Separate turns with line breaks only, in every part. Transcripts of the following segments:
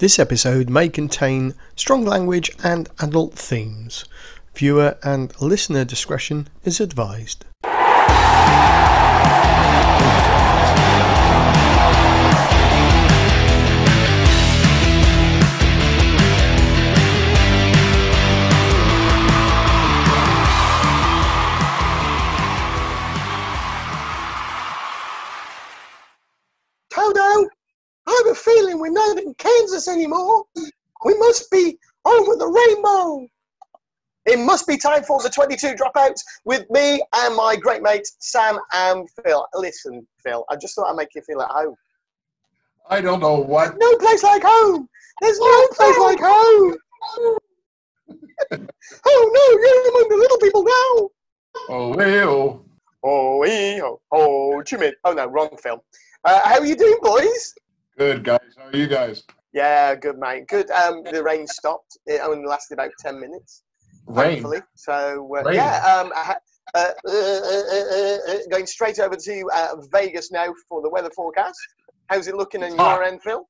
This episode may contain strong language and adult themes. Viewer and listener discretion is advised.
Toto, I have a feeling we're not in Kansas anymore. We must be over the rainbow. It must be time for the 22 dropouts with me and my great mates Sam and Phil. Listen, Phil, I just thought I'd make you feel at home.
I don't know what.
No place like home. There's no place like home. Oh no, you're among the little people now.
Oh, well.
Oh, Jimmy. Oh no, wrong film. How are you doing, boys?
Good, guys. How are you guys?
Yeah, good, mate. Good. The rain stopped. It only lasted about 10 minutes.
Rain.
Hopefully. So,
Rain.
yeah. Going straight over to Vegas now for the weather forecast. How's it looking in your end, Phil?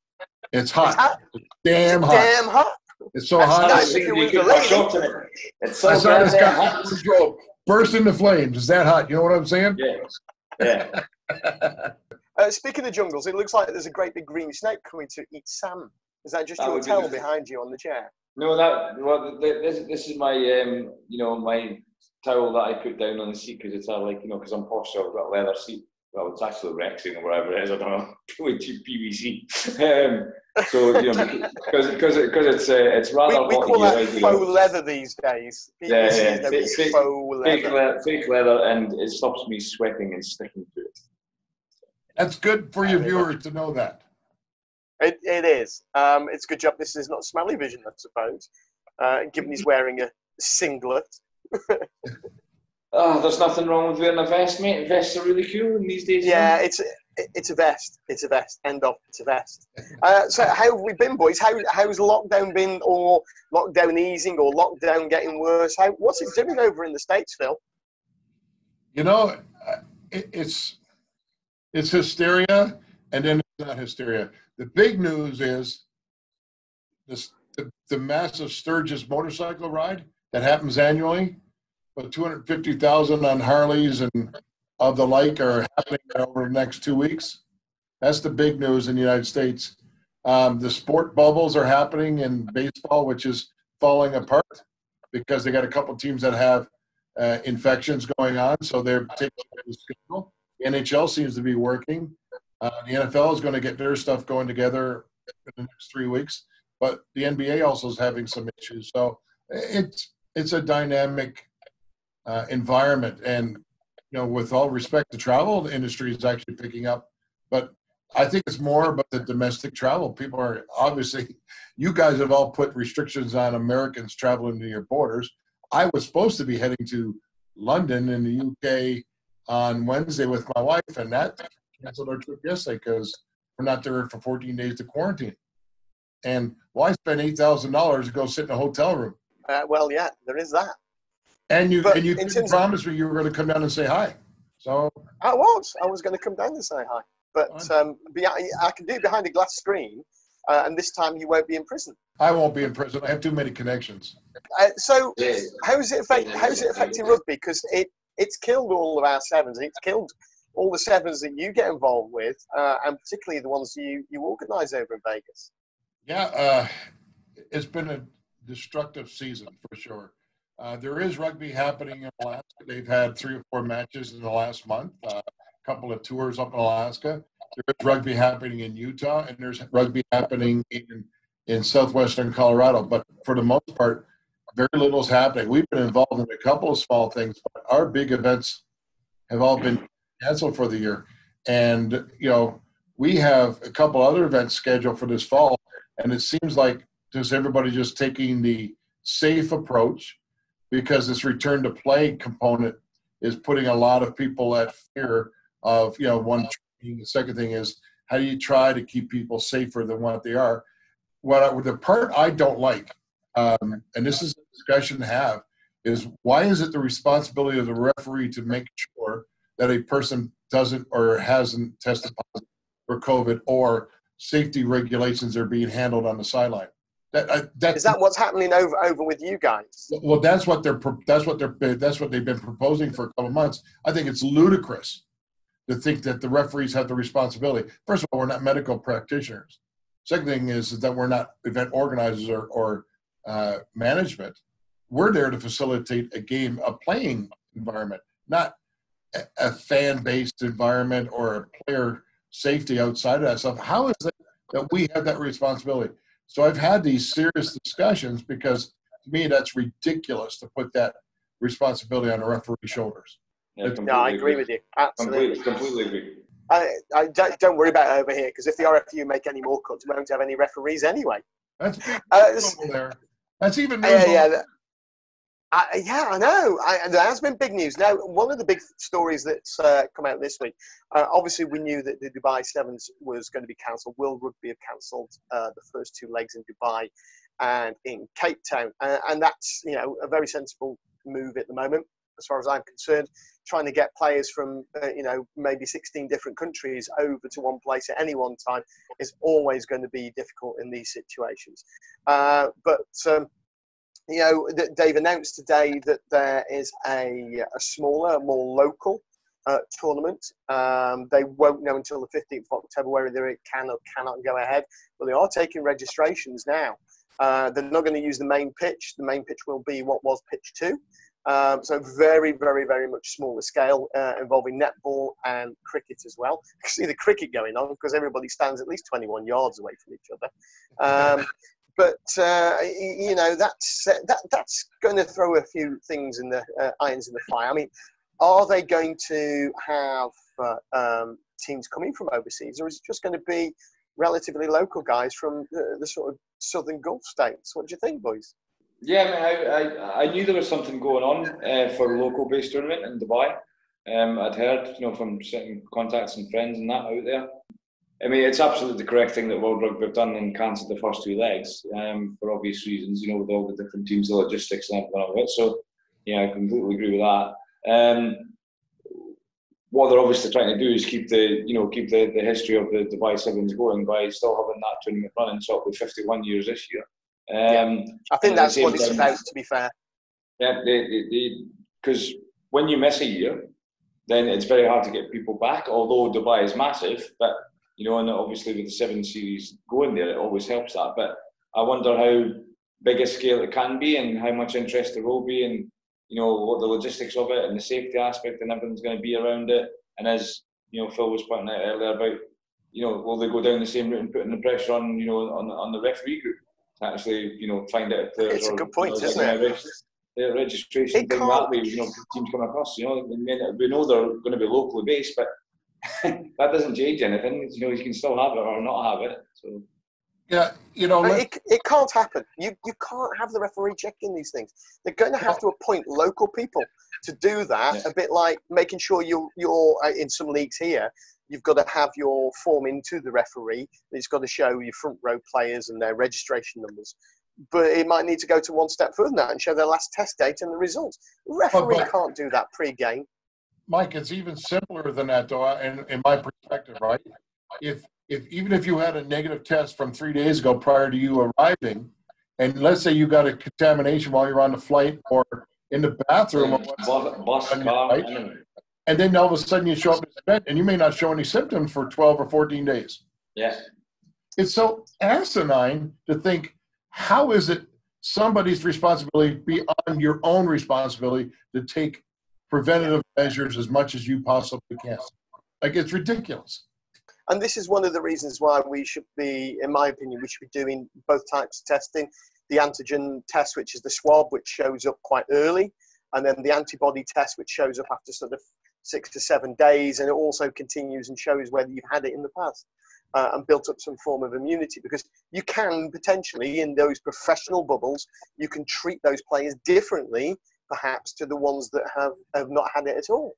It's hot.
It's hot.
Damn hot.
Damn hot.
It's so hot.
Nice if you were the lady.
It's so
I saw this guy
hot.
burst into flames. It's that hot. You know what I'm saying?
Yeah.
Speaking of jungles, it looks like there's a great big green snake coming to eat Sam. Is that just your tail behind you on the chair?
No, this is my my towel that I put down on the seat because it's because I'm posh, so I've got a leather seat. Well, it's actually Rexing or whatever it is. I don't know. Probably cheap PVC. So because it's rather
we
hot.
call that faux leather these days.
Fake leather, and it stops me sweating and sticking to it.
That's good for your viewers to know that.
It is. It's a good job this is not smelly vision, I suppose, given he's wearing a singlet.
Oh, there's nothing wrong with wearing a vest, mate. Vests are really cool in these days.
Yeah, it's a vest. It's a vest. End of. It's a vest. So how have we been, boys? How's lockdown been, or lockdown easing, or lockdown getting worse? What's it doing over in the States, Phil?
You know, it's hysteria, and then it's not hysteria. The big news is the massive Sturgis motorcycle ride that happens annually. But 250,000 on Harleys and of the like are happening over the next 2 weeks. That's the big news in the United States. The sport bubbles are happening in baseball, which is falling apart because they got a couple teams that have infections going on, so they're taking the schedule. The NHL seems to be working. The NFL is going to get their stuff going together in the next 3 weeks, but the NBA also is having some issues. So it's a dynamic environment, and with all respect, the travel industry is actually picking up, but I think it's more about the domestic travel. People are obviously, you guys have all put restrictions on Americans traveling to your borders. I was supposed to be heading to London in the UK on Wednesday with my wife, and that canceled our trip yesterday because we're not there for 14 days to quarantine. And I spent $8,000 to go sit in a hotel room.
Well, yeah, there is that.
And you promised me you were going to come down and say hi. So
I was going to come down and say hi, but I can do it behind a glass screen, and this time you won't be in prison.
I won't be in prison. I have too many connections.
So how's it affecting rugby? Because it's killed all of our sevens. It's killed all the sevens that you get involved with, and particularly the ones you organise over in Vegas.
Yeah, it's been a destructive season for sure. There is rugby happening in Alaska. They've had 3 or 4 matches in the last month, a couple of tours up in Alaska. There is rugby happening in Utah, and there's rugby happening in southwestern Colorado. But for the most part, very little is happening. We've been involved in a couple of small things, but our big events have all been canceled for the year. And, we have a couple other events scheduled for this fall, and it seems like everybody just taking the safe approach, because this return to play component is putting a lot of people at fear of, one training. The second thing is, how do you try to keep people safer than what they are? The part I don't like, and this is a discussion to have, is why is it the responsibility of the referee to make sure that a person doesn't or hasn't tested positive for COVID, or safety regulations are being handled on the sideline.
Is that what's happening over with you guys?
Well, that's what they've been proposing for a couple of months. I think it's ludicrous to think that the referees have the responsibility. First of all, we're not medical practitioners. Second thing is that we're not event organizers or management. We're there to facilitate a playing environment, not a fan-based environment or a player safety outside of that stuff. How is it that we have that responsibility? So I've had these serious discussions because to me that's ridiculous to put that responsibility on the referee's shoulders.
Yeah, I agree with you. Absolutely.
Completely agree.
I don't worry about it over here, because if the RFU make any more cuts, we won't have any referees anyway.
That's there. That's even news.
Yeah, I know. There has been big news. Now, one of the big stories that's come out this week, obviously we knew that the Dubai Sevens was going to be cancelled. World Rugby have cancelled the first two legs in Dubai and in Cape Town. And that's, a very sensible move at the moment, as far as I'm concerned. Trying to get players from, maybe 16 different countries over to one place at any one time is always going to be difficult in these situations. They've announced today that there is a smaller, more local tournament. They won't know until the 15th of October whether it can or cannot go ahead, but they are taking registrations now. They're not going to use the main pitch. The main pitch will be what was pitch 2. So very, very, very much smaller scale, involving netball and cricket as well. You can see the cricket going on because everybody stands at least 21 yards away from each other. That's going to throw a few things in the irons in the fire. I mean, are they going to have teams coming from overseas, or is it just going to be relatively local guys from the sort of southern Gulf states? What do you think, boys?
Yeah, I knew there was something going on for a local-based tournament in Dubai. I'd heard, from certain contacts and friends and that out there. I mean, it's absolutely the correct thing that World Rugby have done and cancelled the first 2 legs for obvious reasons, with all the different teams, the logistics and everything of it. So, yeah, I completely agree with that. What they're obviously trying to do is keep the history of the Dubai Sevens going by still having that tournament running. So it'll be 51 years this year.
I think that's what it's about, to be fair.
Yeah, because when you miss a year, then it's very hard to get people back, although Dubai is massive. But, and obviously with the 7 series going there, it always helps that. But I wonder how big a scale it can be and how much interest there will be, and, what the logistics of it and the safety aspect and everything's going to be around it. And as, Phil was pointing out earlier about, will they go down the same route and putting the pressure on, on the referee group? Actually, find out if there's...
It's a good point, isn't it?
Registration thing that way, teams come across, we know they're going to be locally based, but that doesn't change anything. You can still have it or not have it. So
yeah,
it can't happen. You can't have the referee checking these things. They're going to have to appoint local people to do that. Yeah. A bit like making sure you're in some leagues here. You've got to have your form into the referee. It's got to show your front row players and their registration numbers. But it might need to go to one step further than that and show their last test date and the results. Referee can't do that pre-game.
Mike, it's even simpler than that, though, in my perspective, right? Even if you had a negative test from 3 days ago prior to you arriving, and let's say you got a contamination while you're on the flight or in the bathroom, right? And then all of a sudden you show up at this event and you may not show any symptoms for 12 or 14 days.
Yeah.
It's so asinine to think, how is it somebody's responsibility beyond your own responsibility to take preventative measures as much as you possibly can? Like, it's ridiculous.
And this is one of the reasons why we should be, in my opinion, we should be doing both types of testing. The antigen test, which is the swab, which shows up quite early, and then the antibody test, which shows up after sort of 6 to 7 days, and it also continues and shows whether you've had it in the past and built up some form of immunity, because you can potentially, in those professional bubbles, you can treat those players differently, perhaps, to the ones that have not had it at all.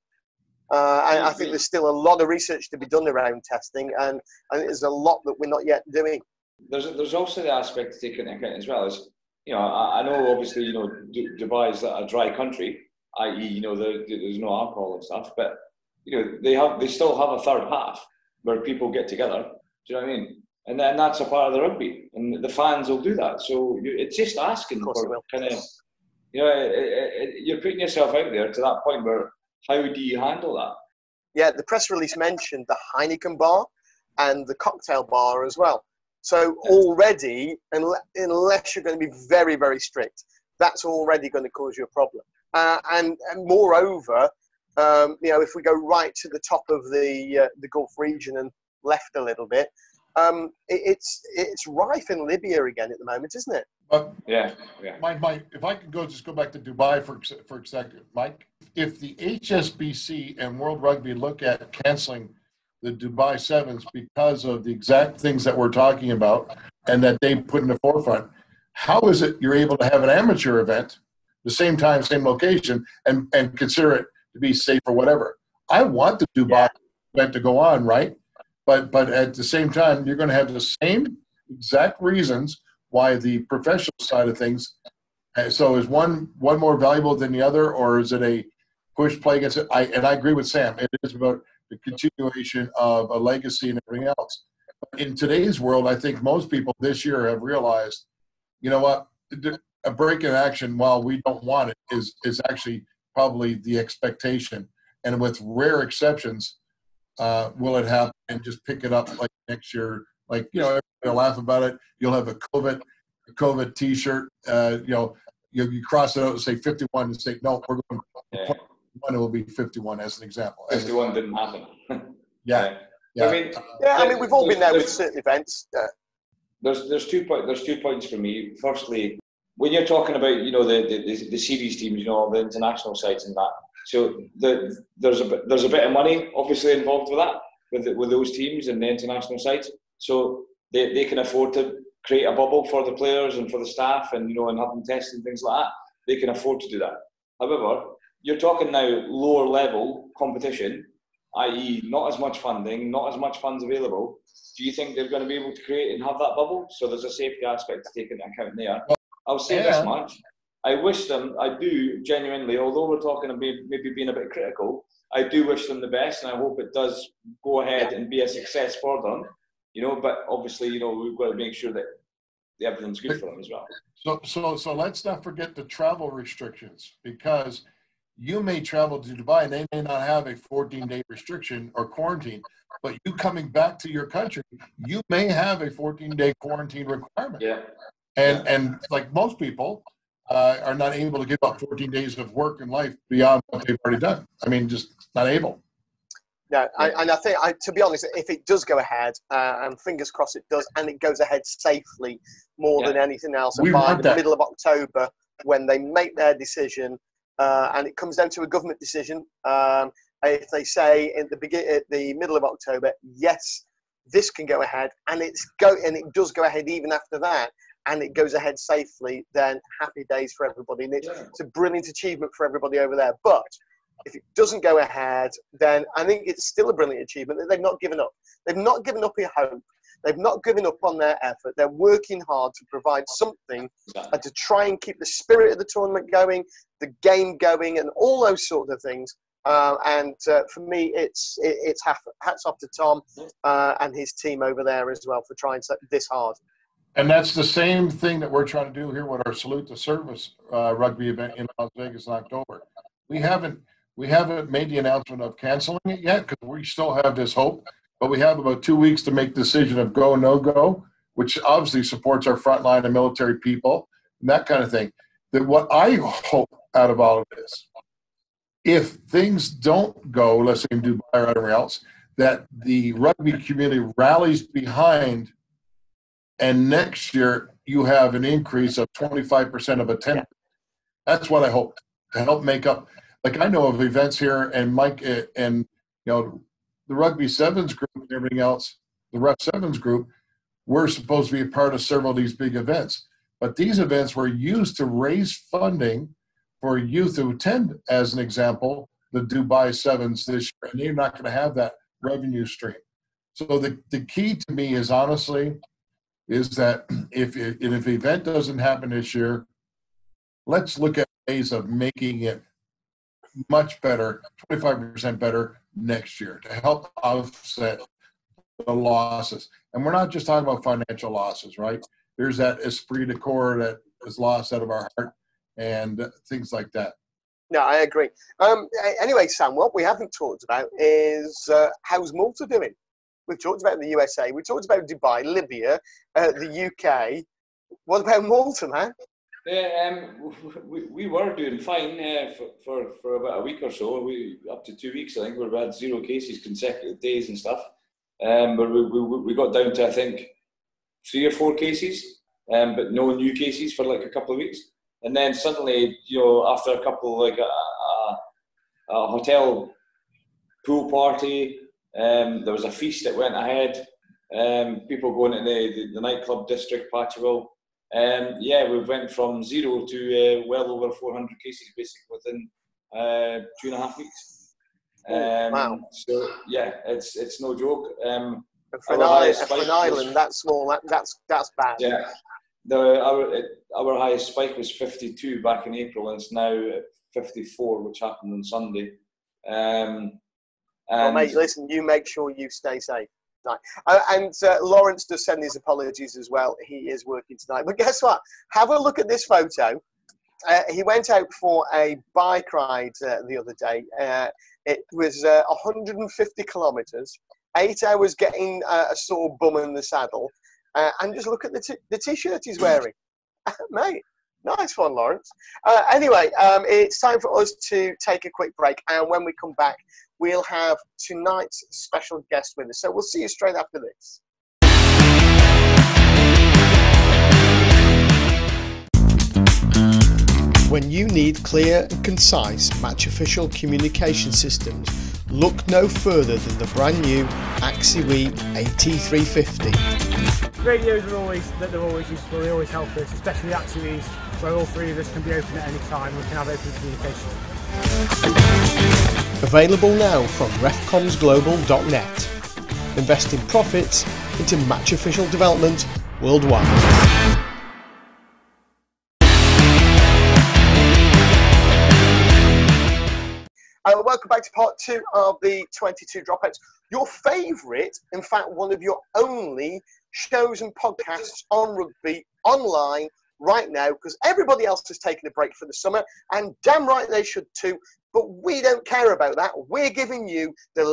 I think there's still a lot of research to be done around testing, and there's a lot that we're not yet doing.
There's also the aspect to take into account as well as, I know obviously, Dubai is a dry country, i.e., there's no alcohol and stuff, but, they still have a third half where people get together. Do you know what I mean? And then that's a part of the rugby, and the fans will do that. So it's just asking
Of course it
for
will.
kind of, you know, you're putting yourself out there to that point where how do you handle that?
Yeah, the press release mentioned the Heineken bar and the cocktail bar as well. So already, unless you're going to be very, very strict, that's already going to cause you a problem. And moreover, you know, if we go right to the top of the Gulf region and left a little bit, it's rife in Libya again at the moment, isn't it?
Yeah.
Mike, if I could just go back to Dubai for a second, Mike. If the HSBC and World Rugby look at canceling the Dubai Sevens because of the exact things that we're talking about and that they put in the forefront, how is it you're able to have an amateur event, the same time, same location, and consider it to be safe or whatever? I want the Dubai event to go on, right? But at the same time, you're going to have the same exact reasons why the professional side of things. So is one more valuable than the other, or is it a push play against it? I agree with Sam. It is about the continuation of a legacy and everything else. But in today's world, I think most people this year have realized, you know what, a break in action, while we don't want it, is actually probably the expectation. And with rare exceptions, will it happen, and just pick it up like next year? Like, you know, everybody will laugh about it. You'll have a COVID T-shirt. You know, you cross it out and say 51 and say, no, we're going to one. It will be 51 as an example.
51 didn't happen.
Yeah.
I mean, we've all been there with certain events.
There's 2 points for me. Firstly, when you're talking about, you know, the series teams, you know, the international sides and that. So there's a bit of money obviously involved with that, with those teams and the international sides. So they can afford to create a bubble for the players and for the staff, and, you know, and have them test and things like that. They can afford to do that. However, you're talking now lower level competition, i.e. not as much funding, not as much funds available. Do you think they're going to be able to create and have that bubble? So there's a safety aspect to take into account there. I'll say this much. I wish them, I do genuinely, although we're talking about maybe being a bit critical, I do wish them the best, and I hope it does go ahead and be a success for them. You know, but obviously, you know, we've got to make sure that everything's good for them as well.
So let's not forget the travel restrictions, because you may travel to Dubai and they may not have a 14-day restriction or quarantine, but you coming back to your country, you may have a 14-day quarantine requirement.
Yeah.
And like most people are not able to give up 14 days of work and life beyond what they've already done. I mean, just not able.
No, and I think, to be honest, if it does go ahead, and fingers crossed it does, and it goes ahead safely more than anything else, and by the middle of October, when they make their decision, and it comes down to a government decision, if they say at the middle of October, yes, this can go ahead, and it does go ahead even after that, and it goes ahead safely, then happy days for everybody. And it's a brilliant achievement for everybody over there. But if it doesn't go ahead, then I think it's still a brilliant achievement that they've not given up. They've not given up in hope. They've not given up on their effort. They're working hard to provide something and to try and keep the spirit of the tournament going, the game going, and all those sort of things. For me, it's hats off to Tom and his team over there as well for trying this hard.
And that's the same thing that we're trying to do here with our Salute to Service rugby event in Las Vegas in October. We haven't made the announcement of canceling it yet because we still have this hope, but we have about 2 weeks to make the decision of go, no go, which obviously supports our frontline and military people and that kind of thing. That what I hope out of all of this, if things don't go, let's say in Dubai or anywhere else, that the rugby community rallies behind, and next year you have an increase of 25% of attendance. That's what I hope, to help make up. Like, I know of events here, and Mike and, you know, the Rugby Sevens group and everything else, the Rep Sevens group, we're supposed to be a part of several of these big events. But these events were used to raise funding for youth to attend, as an example, the Dubai Sevens this year, and they're not going to have that revenue stream. So the key to me is, honestly, is that if the event doesn't happen this year, let's look at ways of making it much better, 25% better next year, to help offset the losses. And we're not just talking about financial losses, right? There's that esprit de corps that is lost out of our heart and things like that.
No, I agree. Anyway, Sam, what we haven't talked about is how's Malta doing? We've talked about the USA. We talked about Dubai, Libya, the UK. What about Malta, man?
Yeah, we were doing fine for about a week or so. We up to 2 weeks, I think. We've had 0 cases consecutive days and stuff. But we got down to, I think, 3 or 4 cases, but no new cases for like a couple of weeks. And then suddenly, after a couple, like a hotel pool party, there was a feast that went ahead. People going into the nightclub district, Patchville. We went from 0 to well over 400 cases basically within 2.5 weeks.
Wow!
So yeah, it's no joke.
For an island that small, that's bad.
Yeah, our highest spike was 52 back in April, and it's now at 54, which happened on Sunday.
Well, mate, listen, you make sure you stay safe. Right. And Lawrence does send his apologies as well. He is working tonight. But guess what? Have a look at this photo. He went out for a bike ride the other day. It was 150 kilometres, 8 hours getting a sore bum in the saddle. And just look at the T-shirt he's wearing. Mate, nice one, Lawrence. Anyway, it's time for us to take a quick break. And when we come back, we'll have tonight's special guest with us. So we'll see you straight after this.
When you need clear and concise match official communication systems, look no further than the brand new AXIWE AT350.
Radios are always useful, they always help us, especially AXIWEs, where all 3 of us can be open at any time, we can have open communication.
Available now from refcomsglobal.net. Investing profits into match official development worldwide.
Welcome back to part 2 of the 22 Dropouts. Your favourite, in fact, one of your only shows and podcasts on rugby online right now, because everybody else has taken a break for the summer, and damn right they should too. But we don't care about that. We're giving you the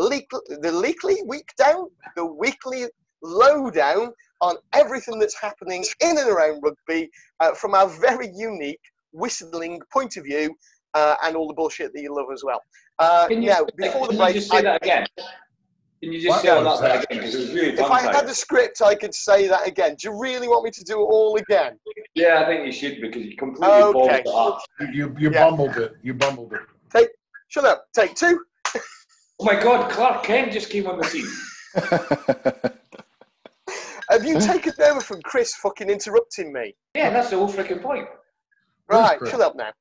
weekly lowdown on everything that's happening in and around rugby from our very unique whistling point of view, and all the bullshit that you love as well. Before the break,
just say that again? Can you just say that again? Because it was really
if I had the script, I could say that again. Do you really want me to do it all again?
Yeah, I think you should, because you completely balled it up.
You bumbled it. You bumbled it.
Shut up. Take 2.
Oh my God, Clark Kent just came on the scene.
Have you taken over from Chris fucking interrupting me?
Yeah, that's the whole freaking point.
Right, shut up now.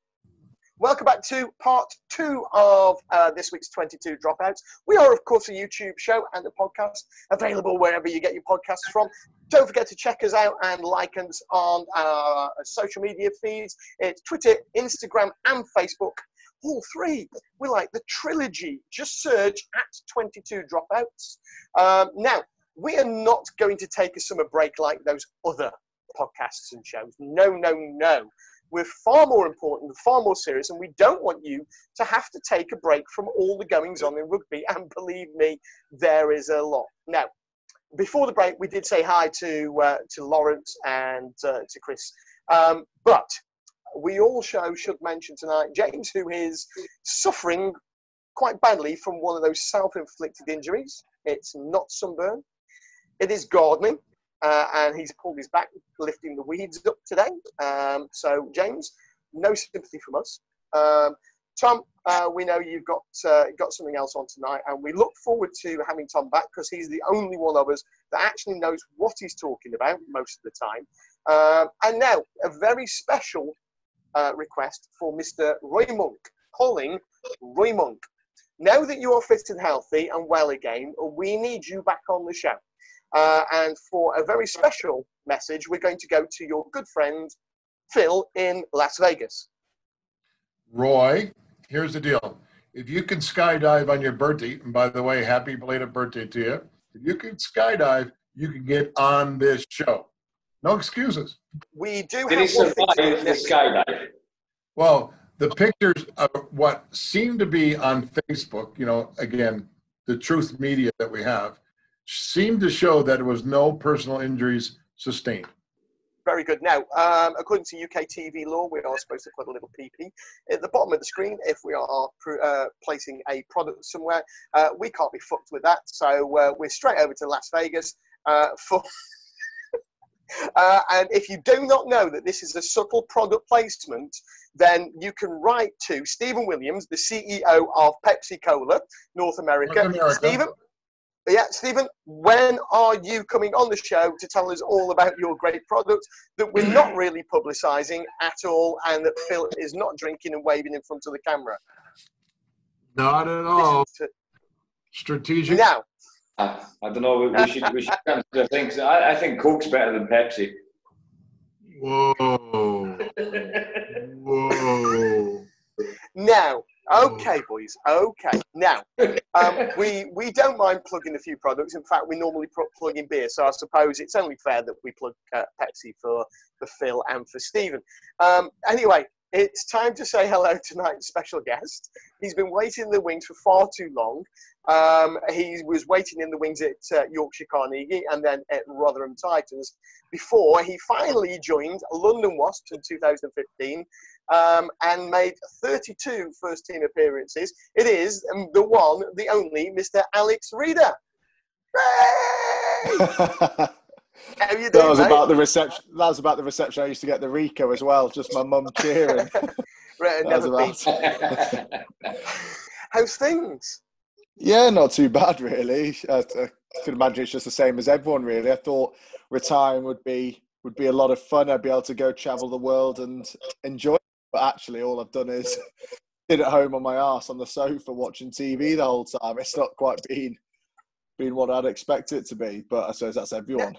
Welcome back to part 2 of this week's 22 Dropouts. We are, of course, a YouTube show and a podcast available wherever you get your podcasts from. Don't forget to check us out and like us on our social media feeds. It's Twitter, Instagram, and Facebook. All 3. We like the trilogy. Just search at 22 Dropouts. Now, we are not going to take a summer break like those other podcasts and shows. No, no, no. We're far more important, far more serious, and we don't want you to have to take a break from all the goings on in rugby. And believe me, there is a lot. Now, before the break, we did say hi to Lawrence and to Chris, but we also should mention tonight James, who is suffering quite badly from one of those self-inflicted injuries. It's not sunburn, it is gardening. And he's pulled his back, lifting the weeds up today. So, James, no sympathy from us. Tom, we know you've got something else on tonight, and we look forward to having Tom back, because he's the only one of us that actually knows what he's talking about most of the time. And now, a very special request for Mr. Roy Monk, calling Roy Monk. Now that you are fit and healthy and well again, we need you back on the show. And for a very special message, we're going to go to your good friend, Phil, in Las Vegas.
Roy, here's the deal. If you can skydive on your birthday, and by the way, happy belated birthday to you. If you can skydive, you can get on this show. No excuses.
We do
Did
have
he
one
survive
thing to do
the
next.
skydive?
Well, the pictures of what seemed to be on Facebook, you know, again, the truth media that we have, seemed to show that there was no personal injuries sustained.
Very good. Now, according to UK TV law, we are supposed to put a little PP at the bottom of the screen if we are placing a product somewhere. We can't be fucked with that, so we're straight over to Las Vegas for. And if you do not know that this is a subtle product placement, then you can write to Stephen Williams, the CEO of Pepsi Cola, North America. Stephen, when are you coming on the show to tell us all about your great product that we're not really publicising at all and that Phil is not drinking and waving in front of the camera?
Not at all. Strategic.
Now,
I don't know. We should consider things. I think Coke's better than Pepsi.
Whoa. Whoa.
Now, okay, boys. Okay. Now, we don't mind plugging a few products. In fact, we normally plug in beer. So I suppose it's only fair that we plug Pepsi for Phil and for Stephen. Anyway, it's time to say hello to tonight's special guest. He's been waiting in the wings for far too long. He was waiting in the wings at Yorkshire Carnegie and then at Rotherham Titans before he finally joined London Wasps in 2015 and made 32 first-team appearances. It is the one, the only, Mr. Alex Rieder. Hooray! How you doing,
That was
mate?
about the reception. That was about the reception I used to get the Rico as well. Just my mum cheering.
Right, never beat. How's things?
Yeah, not too bad really. I could imagine it's just the same as everyone really. I thought retiring would be a lot of fun. I'd be able to go travel the world and enjoy it. But actually, all I've done is sit at home on my arse on the sofa watching TV the whole time. It's not quite been what I'd expect it to be. But I suppose that's everyone.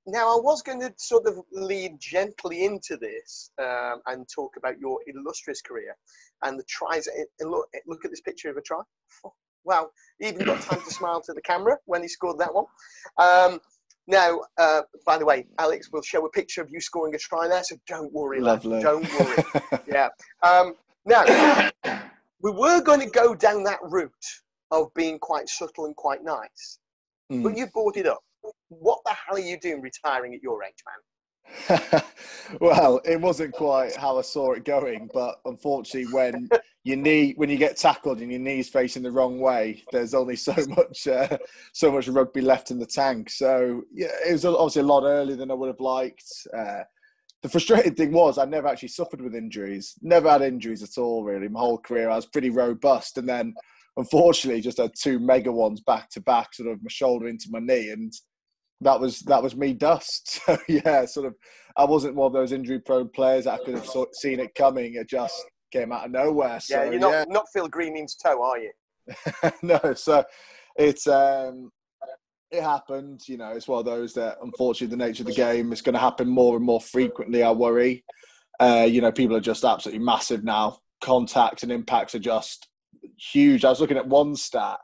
Now, I was going to sort of lead gently into this and talk about your illustrious career and the tries. Look at this picture of a try. Wow, he even got time to smile to the camera when he scored that one. Now, by the way, Alex will show a picture of you scoring a try there, so don't worry,
Lovely.
Don't worry. Yeah. Now, we were going to go down that route of being quite subtle and quite nice, but you brought it up. What the hell are you doing retiring at your age, man?
Well, it wasn't quite how I saw it going, but unfortunately, when you get tackled and your knee's facing the wrong way, there's only so much rugby left in the tank. So yeah, it was obviously a lot earlier than I would have liked. The frustrating thing was I never actually suffered with injuries. Never had injuries at all, really. My whole career, I was pretty robust, and then unfortunately, just had two mega ones back to back, sort of my shoulder into my knee, and that was me dust. So yeah, sort of, I wasn't one of those injury-prone players that I could have seen it coming. It just came out of nowhere. So,
yeah, you're not Phil Greening's toe, are you?
No, so it happened. You know, it's one of those that, unfortunately, the nature of the game is going to happen more and more frequently, I worry. You know, people are just absolutely massive now. Contacts and impacts are just huge. I was looking at one stat.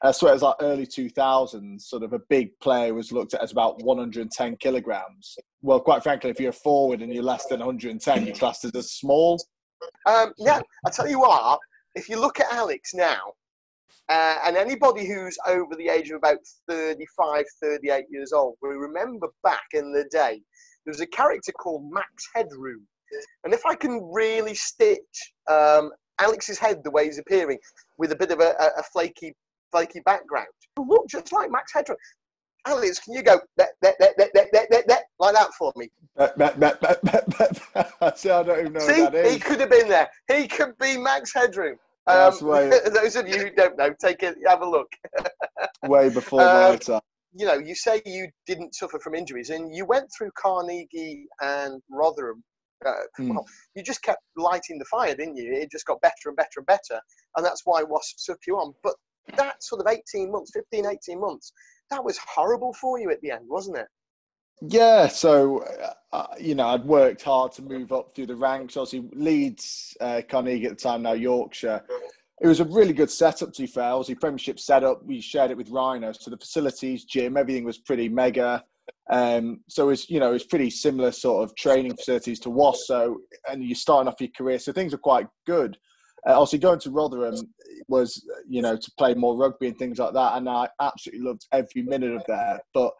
I swear it was like early 2000s, sort of a big player was looked at as about 110 kilograms. Well, quite frankly, if you're a forward and you're less than 110, you're classed as small.
Yeah, I tell you what, if you look at Alex now, and anybody who's over the age of about 35, 38 years old, we remember back in the day, there was a character called Max Headroom. And if I can really stitch Alex's head the way he's appearing with a bit of a flaky background, look just like Max Headroom. Alex, can you go like that for me?
See, I don't even know
See,
what that is.
he could have been there. He could be Max Headroom. Those of you who don't know, have a look.
Way before my time.
You know, you say you didn't suffer from injuries, and you went through Carnegie and Rotherham. Well, you just kept lighting the fire, didn't you? It just got better and better and better, and that's why Wasps took you on. But that sort of 18 months, that was horrible for you at the end, wasn't it?
Yeah, so, you know, I'd worked hard to move up through the ranks. Obviously, Leeds, Carnegie at the time, now Yorkshire, It was a really good setup, to be fair. Obviously, Premiership setup, we shared it with Rhino. So the facilities, gym, everything was pretty mega. So it's, you know, it's pretty similar sort of training facilities to Wasp. So, and you're starting off your career, so things are quite good. Obviously, going to Rotherham was, you know, to play more rugby and things like that. And I absolutely loved every minute of that. But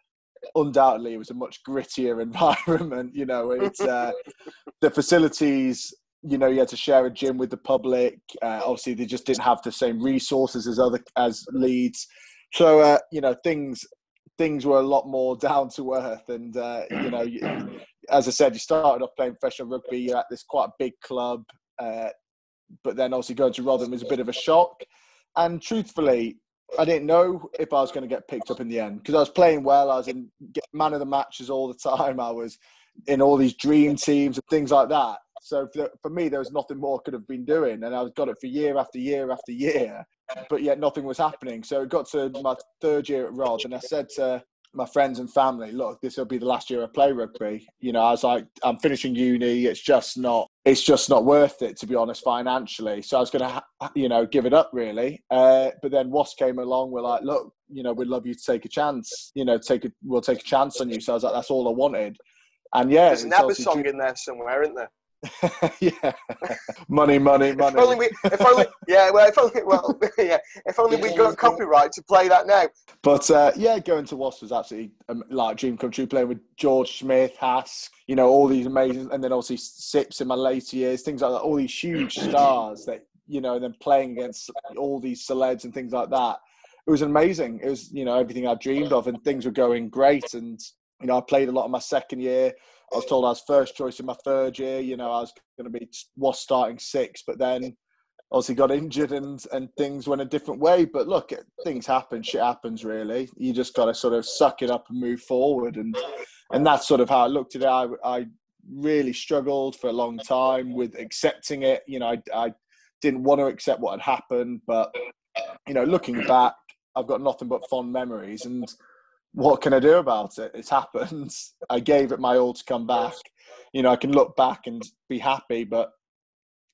undoubtedly, it was a much grittier environment. You know, it's the facilities. You know, you had to share a gym with the public. Obviously, they just didn't have the same resources as Leeds. So, you know, things were a lot more down to earth. And, you know, as I said, you started off playing professional rugby. You're at this quite big club. But then obviously going to Rotherham was a bit of a shock. And truthfully, I didn't know if I was going to get picked up in the end because I was playing well. I was in man of the matches all the time. I was in all these dream teams and things like that. So for me, there was nothing more I could have been doing. And I got it for year after year after year, but yet nothing was happening. So it got to my third year at Rod, and I said to my friends and family, look, this will be the last year I play rugby. You know, I was like, I'm finishing uni. It's just not worth it, to be honest, financially. So I was going to, you know, give it up really. But then Wasp came along. We're like, look, you know, we'd love you to take a chance, you know, we'll take a chance on you. So I was like, that's all I wanted. And yeah.
There's an ABBA song in there somewhere, isn't there?
Yeah, money. If only we got copyright to play that now. But yeah, going to Wasp was absolutely like a dream come true. Playing with George Smith, Hask, you know, all these amazing, and then obviously Sips in my later years, things like that. All these huge stars that, you know, and then playing against all these celebs and things like that. It was amazing. It was, you know, everything I dreamed of, and things were going great. And you know, I played a lot in my second year. I was told I was first choice in my third year. You know, I was going to be starting 6, but then obviously got injured and things went a different way. But look, things happen. Shit happens, really. You just got to sort of suck it up and move forward. And that's sort of how I looked at it. I really struggled for a long time with accepting it. You know, I didn't want to accept what had happened. But, you know, looking back, I've got nothing but fond memories. And what can I do about it? It's happened. I gave it my all to come back. You know, I can look back and be happy, but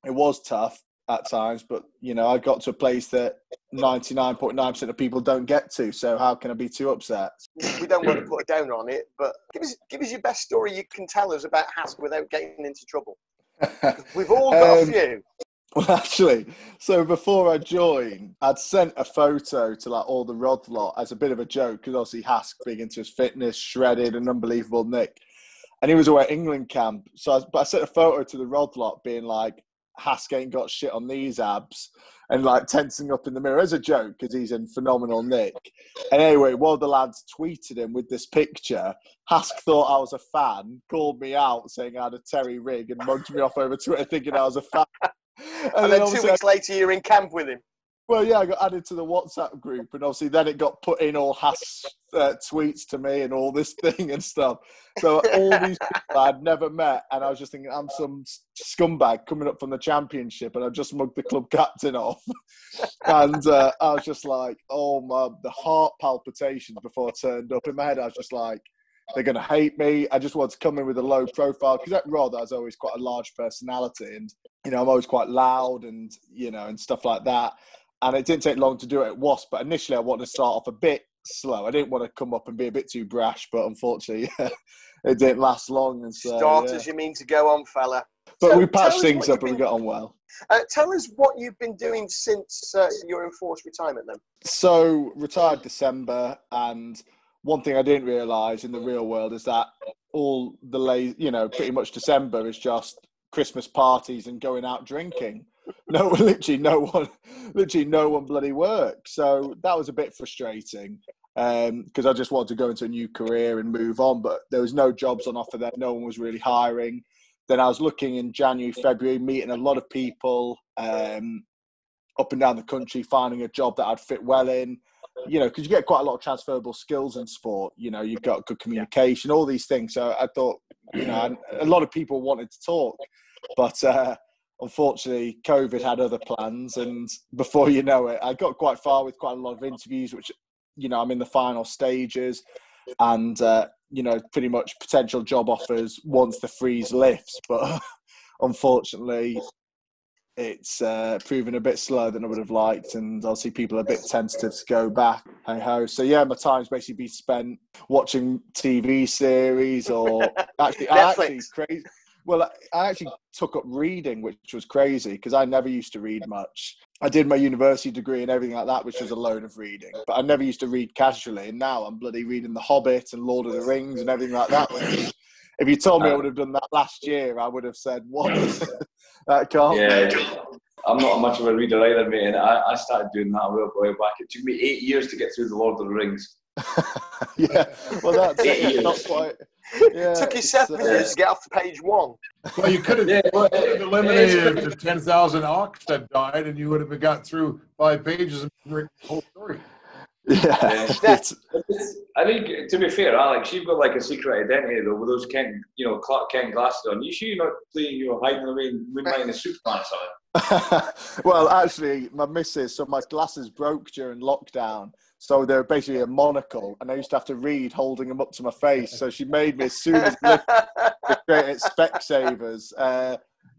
it was tough at times. But, you know, I got to a place that 99.9% of people don't get to. So how can I be too upset?
We don't want to put a downer on it, but give us your best story you can tell us about Hask without getting into trouble. We've all got a few.
Well, actually, so before I joined, I'd sent a photo to like all the Rod lot as a bit of a joke because obviously Hask big into his fitness, shredded, an unbelievable Nick, and he was away at England camp. So I sent a photo to the Rod lot being like, Hask ain't got shit on these abs, and like tensing up in the mirror as a joke because he's in phenomenal nick. And anyway, one of the lads tweeted him with this picture. Hask thought I was a fan, called me out saying I had a Terry rig, and mugged me off over Twitter thinking I was a fan.
And then 2 weeks later, you're in camp with him.
Well, yeah, I got added to the WhatsApp group, and obviously then it got put in all Hask tweets to me and all this thing and stuff. So all these people I'd never met, and I was just thinking, I'm some scumbag coming up from the championship, and I just mugged the club captain off. And I was just like, the heart palpitations before I turned up in my head. I was just like, they're going to hate me. I just wanted to come in with a low profile because at Rod, I was always quite a large personality, and you know, I'm always quite loud and you know, and stuff like that. And it didn't take long to do it at Wasp, but initially I wanted to start off a bit slow. I didn't want to come up and be a bit too brash, but unfortunately, it didn't last long. And so,
start as you mean to go on, fella.
But so we patched things up and we got on well.
Tell us what you've been doing since your enforced retirement then.
So retired December, and one thing I didn't realise in the real world is that all the pretty much December is just Christmas parties and going out drinking. Literally no one bloody works. So that was a bit frustrating because I just wanted to go into a new career and move on, but there was no jobs on offer there. No one was really hiring. Then I was looking in January, February, meeting a lot of people up and down the country, finding a job that I'd fit well in. You know, because you get quite a lot of transferable skills in sport. You know, you've got good communication, all these things. So I thought, you know, a lot of people wanted to talk, but unfortunately, COVID had other plans. And before you know it, I got quite far with quite a lot of interviews, which, you know, I'm in the final stages, and you know, pretty much potential job offers once the freeze lifts. But unfortunately, it's proven a bit slower than I would have liked, and obviously people are a bit tentative to go back. Hey ho. So yeah, my time's basically been spent watching TV series, or actually,
Netflix.
I actually took up reading, which was crazy because I never used to read much. I did my university degree and everything like that, which was a load of reading, but I never used to read casually. And now I'm bloody reading The Hobbit and Lord of the Rings and everything like that. Which, if you told me I would have done that last year, I would have said, "What? That can't be."
I'm not much of a reader either, mate, and I started doing that a while back. It took me 8 years to get through The Lord of the Rings.
Yeah, well, that's
8 years.
not quite. Yeah,
It took you 7 years to get off to page 1.
Well, you could have eliminated the 10,000 ox that died, and you would have got through 5 pages and written the whole story.
Yeah.
I think, to be fair, Alex, you've got like a secret identity though with those Clark Kent glasses on. You sure you're not playing, hiding away in Moonlight in a suit or something?
Well, actually, my missus, so my glasses broke during lockdown. So they're basically a monocle, and I used to have to read holding them up to my face. So she made me, as soon as they created Specsavers,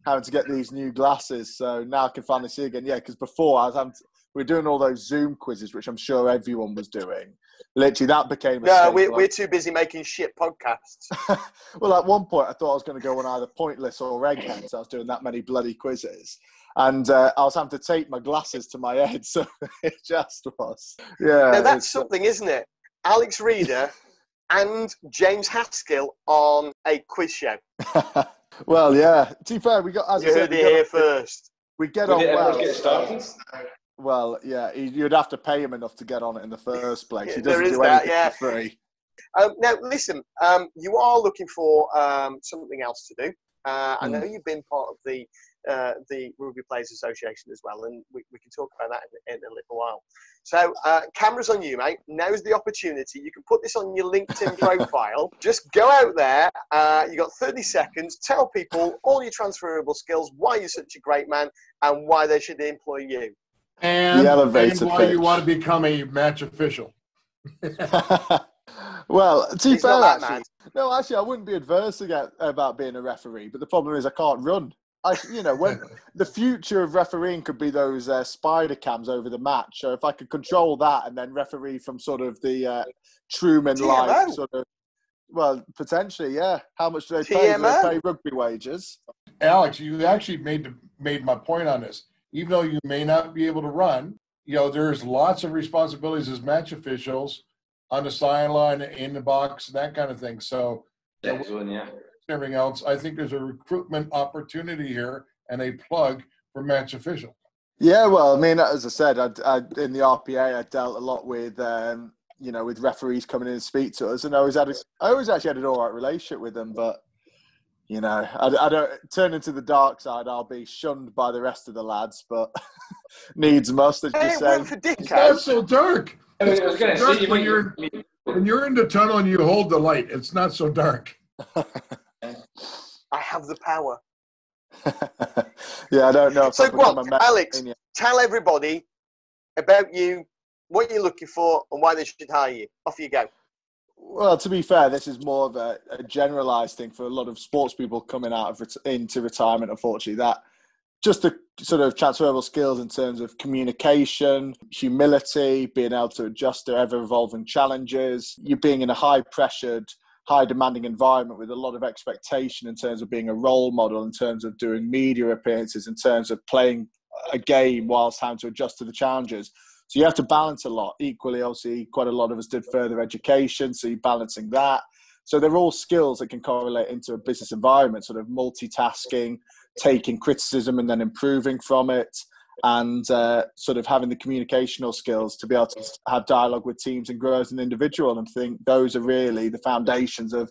having to get these new glasses. So now I can finally see again. Yeah, because before we were doing all those Zoom quizzes, which I'm sure everyone was doing. Literally, that became a staple.
We're too busy making shit podcasts.
Well, at one point, I thought I was going to go on either Pointless or Eggheads. I was doing that many bloody quizzes. And I was having to tape my glasses to my head, so it just was. Yeah.
Now, that's something, isn't it? Alex Rieder and James Haskell on a quiz show.
Well, yeah. To be fair, we got, as
you
I said,
heard it here first.
We get on well.
Get started?
Well, yeah, you'd have to pay him enough to get on it in the first place. He
There
doesn't
is
do
that,
anything for free.
Now, listen, you are looking for something else to do. I know you've been part of the Rugby Players Association as well, and we can talk about that in a little while. So, camera's on you, mate. Now's the opportunity. You can put this on your LinkedIn profile. Just go out there. You got 30 seconds. Tell people all your transferable skills, why you're such a great man, and why they should employ you.
And why you want to become a match official.
Well, to be fair,
actually,
I wouldn't be adverse about being a referee, but the problem is I can't run. When the future of refereeing could be those spider cams over the match. So if I could control that and then referee from sort of the Truman-like sort of, well, potentially, yeah. How much do they pay? Do they pay rugby wages?
Alex, you actually made my point on this. Even though you may not be able to run, there's lots of responsibilities as match officials on the sideline, in the box, that kind of thing. So, everything else, I think there's a recruitment opportunity here and a plug for match official. Yeah,
well, I mean, as I said, I in the RPA, I dealt a lot with, with referees coming in and speak to us, and I always actually had an all right relationship with them, but. I don't turn into the dark side. I'll be shunned by the rest of the lads, but needs must, as you say.
It's not so dark. When you're in the tunnel and you hold the light, it's not so dark.
I have the power.
Yeah, I don't know.
So, Alex, tell everybody about you, what you're looking for, and why they should hire you. Off you go.
Well, to be fair, this is more of a generalised thing for a lot of sports people coming out into retirement, unfortunately, that just the sort of transferable skills in terms of communication, humility, being able to adjust to ever-evolving challenges, you being in a high-pressured, high-demanding environment with a lot of expectation in terms of being a role model, in terms of doing media appearances, in terms of playing a game whilst having to adjust to the challenges. So you have to balance a lot. Equally, obviously, quite a lot of us did further education, so you're balancing that. So they're all skills that can correlate into a business environment, sort of multitasking, taking criticism and then improving from it, and sort of having the communicational skills to be able to have dialogue with teams and grow as an individual. And I think those are really the foundations of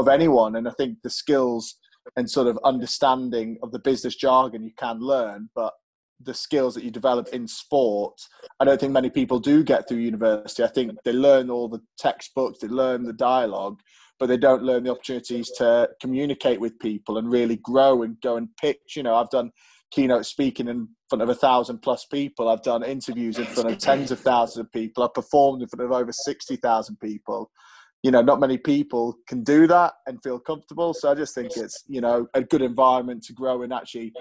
anyone. And I think the skills and sort of understanding of the business jargon you can learn, but the skills that you develop in sport, I don't think many people do get through university. I think they learn all the textbooks, they learn the dialogue, but they don't learn the opportunities to communicate with people and really grow and go and pitch. I've done keynote speaking in front of 1,000+ people. I've done interviews in front of tens of thousands of people. I've performed in front of over 60,000 people. Not many people can do that and feel comfortable. So I just think it's, a good environment to grow and actually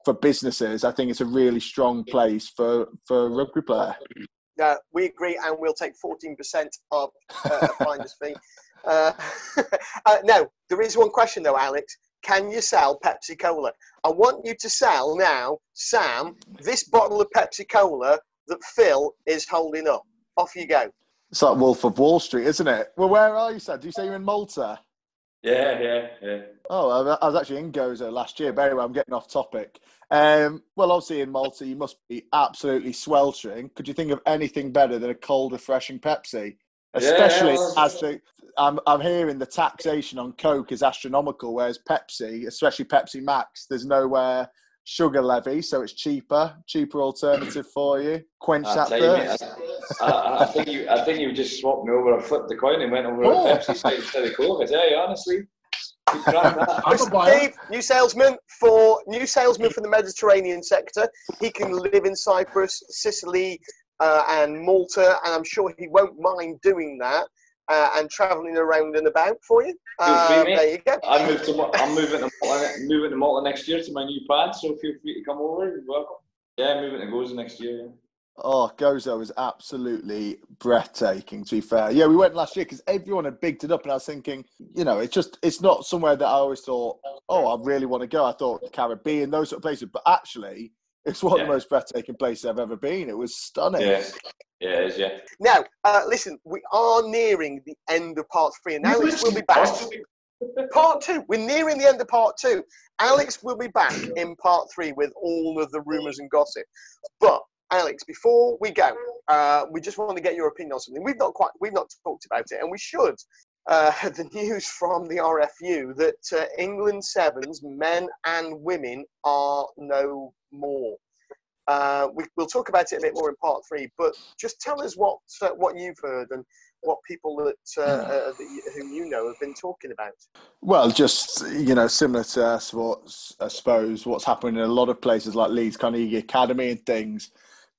for businesses, I think it's a really strong place for a rugby player.
We agree, and we'll take 14% of a finder's fee. No, there is one question though, Alex. Can you sell Pepsi Cola? I want you to sell now, Sam, this bottle of Pepsi Cola that Phil is holding up. Off you go.
It's like Wolf of Wall Street, isn't it? Well, where are you, Sam? Do you say you're in Malta?
Yeah.
Oh, I was actually in Gozo last year, but anyway, I'm getting off topic. Well, obviously in Malta, you must be absolutely sweltering. Could you think of anything better than a cold, refreshing Pepsi? Especially I'm hearing the taxation on Coke is astronomical, whereas Pepsi, especially Pepsi Max, there's no sugar levy, so it's cheaper alternative for you. Quench that thirst.
I think you just swapped me over. I flipped the coin and went over to Pepsi side instead of Coke. I tell you honestly.
Steve, new salesman for the Mediterranean sector. He can live in Cyprus, Sicily, and Malta, and I'm sure he won't mind doing that and travelling around and about for you. There you go.
I'm moving to Malta next year to my new pad, so feel free to come over. You're welcome. Yeah, moving to Gozo next year. Yeah.
Oh, Gozo is absolutely breathtaking, to be fair. Yeah, we went last year because everyone had bigged it up, and I was thinking, it's not somewhere that I always thought, I really want to go. I thought the Caribbean, those sort of places, but actually, it's one of the most breathtaking places I've ever been. It was stunning.
Yeah, it is, yeah.
Now, listen, we are nearing the end of part 3, and Alex will be back. Part 2. We're nearing the end of part 2. Alex will be back in part 3 with all of the rumours and gossip. But Alex, before we go, we just want to get your opinion on something. We've not talked about it, and we should. The news from the RFU that England Sevens, men and women, are no more. We'll talk about it a bit more in part 3, but just tell us what you've heard and what people that who you know have been talking about.
Well, just similar to us, what's happening in a lot of places like Leeds Carnegie Academy and things.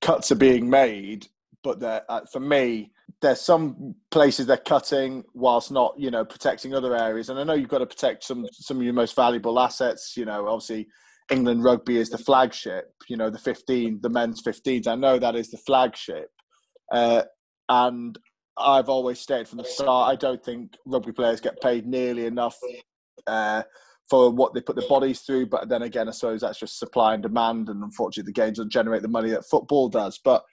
Cuts are being made, but for me, there's some places they're cutting whilst not, protecting other areas. And I know you've got to protect some of your most valuable assets. Obviously, England rugby is the flagship. The men's 15s. I know that is the flagship, and I've always stated from the start, I don't think rugby players get paid nearly enough for what they put their bodies through. But then again, I suppose that's just supply and demand. And unfortunately, the game doesn't generate the money that football does. But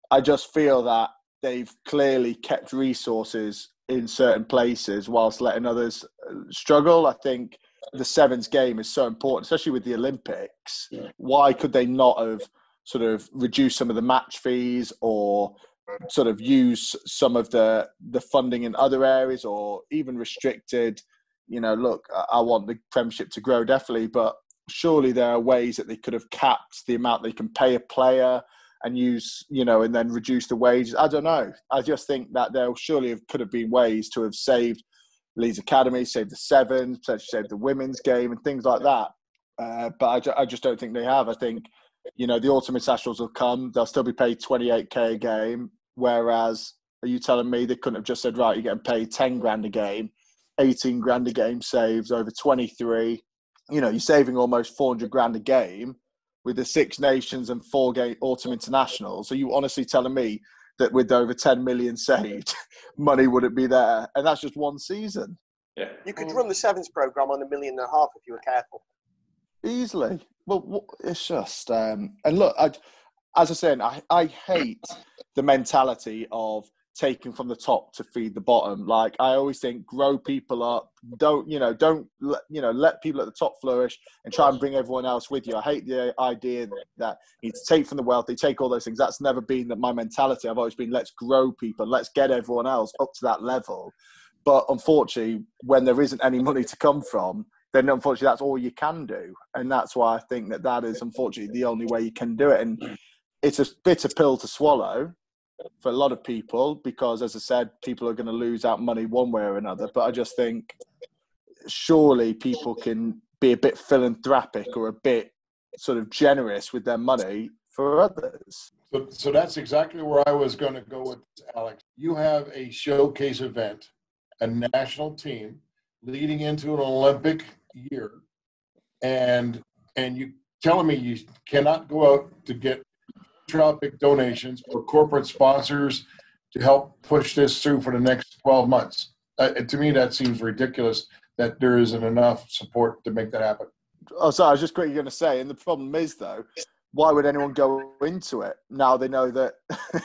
I just feel that they've clearly kept resources in certain places whilst letting others struggle. I think the sevens game is so important, especially with the Olympics. Why could they not have sort of reduced some of the match fees or sort of use some of the funding in other areas, or even restricted? Look, I want the Premiership to grow, definitely, but surely there are ways that they could have capped the amount they can pay a player and use, and then reduce the wages. I don't know. I just think that there could have been ways to have saved Leeds Academy, saved the Sevens, potentially saved the women's game and things like that. But I just don't think they have. I think, the autumn internationals will come. They'll still be paid 28k a game. Whereas, are you telling me they couldn't have just said, right, you're getting paid 10 grand a game, 18 grand a game saved over 23. You're saving almost 400 grand a game with the Six Nations and 4 game autumn internationals. Are you honestly telling me that with over 10 million saved, money wouldn't be there? And that's just one season.
Yeah.
You could run the Sevens programme on $1.5 million if you were careful.
Easily. Well, it's just... and look, as I said, I hate the mentality of taking from the top to feed the bottom. Like, I always think, grow people up. Don't let people at the top flourish and try and bring everyone else with you. I hate the idea that you take from the wealthy, take all those things. That's never been my mentality. I've always been, let's grow people, let's get everyone else up to that level. But unfortunately, when there isn't any money to come from, then unfortunately that's all you can do. And that's why I think that is unfortunately the only way you can do it. And it's a bitter pill to swallow for a lot of people, because, as I said, people are going to lose out money one way or another. But I just think surely people can be a bit philanthropic or a bit sort of generous with their money for others.
So that's exactly where I was going to go with this, Alex. You have a showcase event, a national team leading into an Olympic year, and you telling me you cannot go out to get philanthropic donations or corporate sponsors to help push this through for the next 12 months. To me, that seems ridiculous that there isn't enough support to make that happen.
Oh, sorry, I was just quickly going to say, and the problem is, though, why would anyone go into it? Now they know that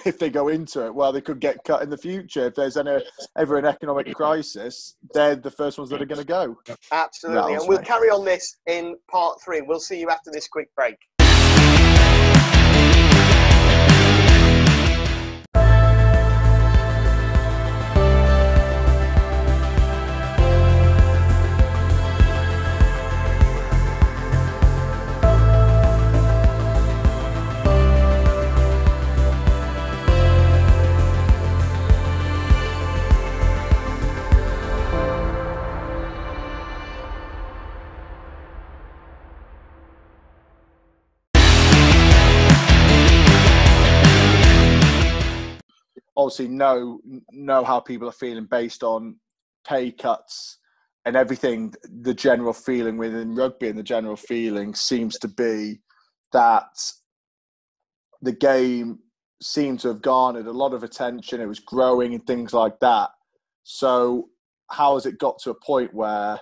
if they go into it, well, they could get cut in the future. If there's ever an economic crisis, they're the first ones that are going to go.
Absolutely. And we'll carry on this in part 3. We'll see you after this quick break.
Obviously know how people are feeling based on pay cuts and everything. The general feeling within rugby and the general feeling seems to be that the game seemed to have garnered a lot of attention. It was growing and things like that. So how has it got to a point where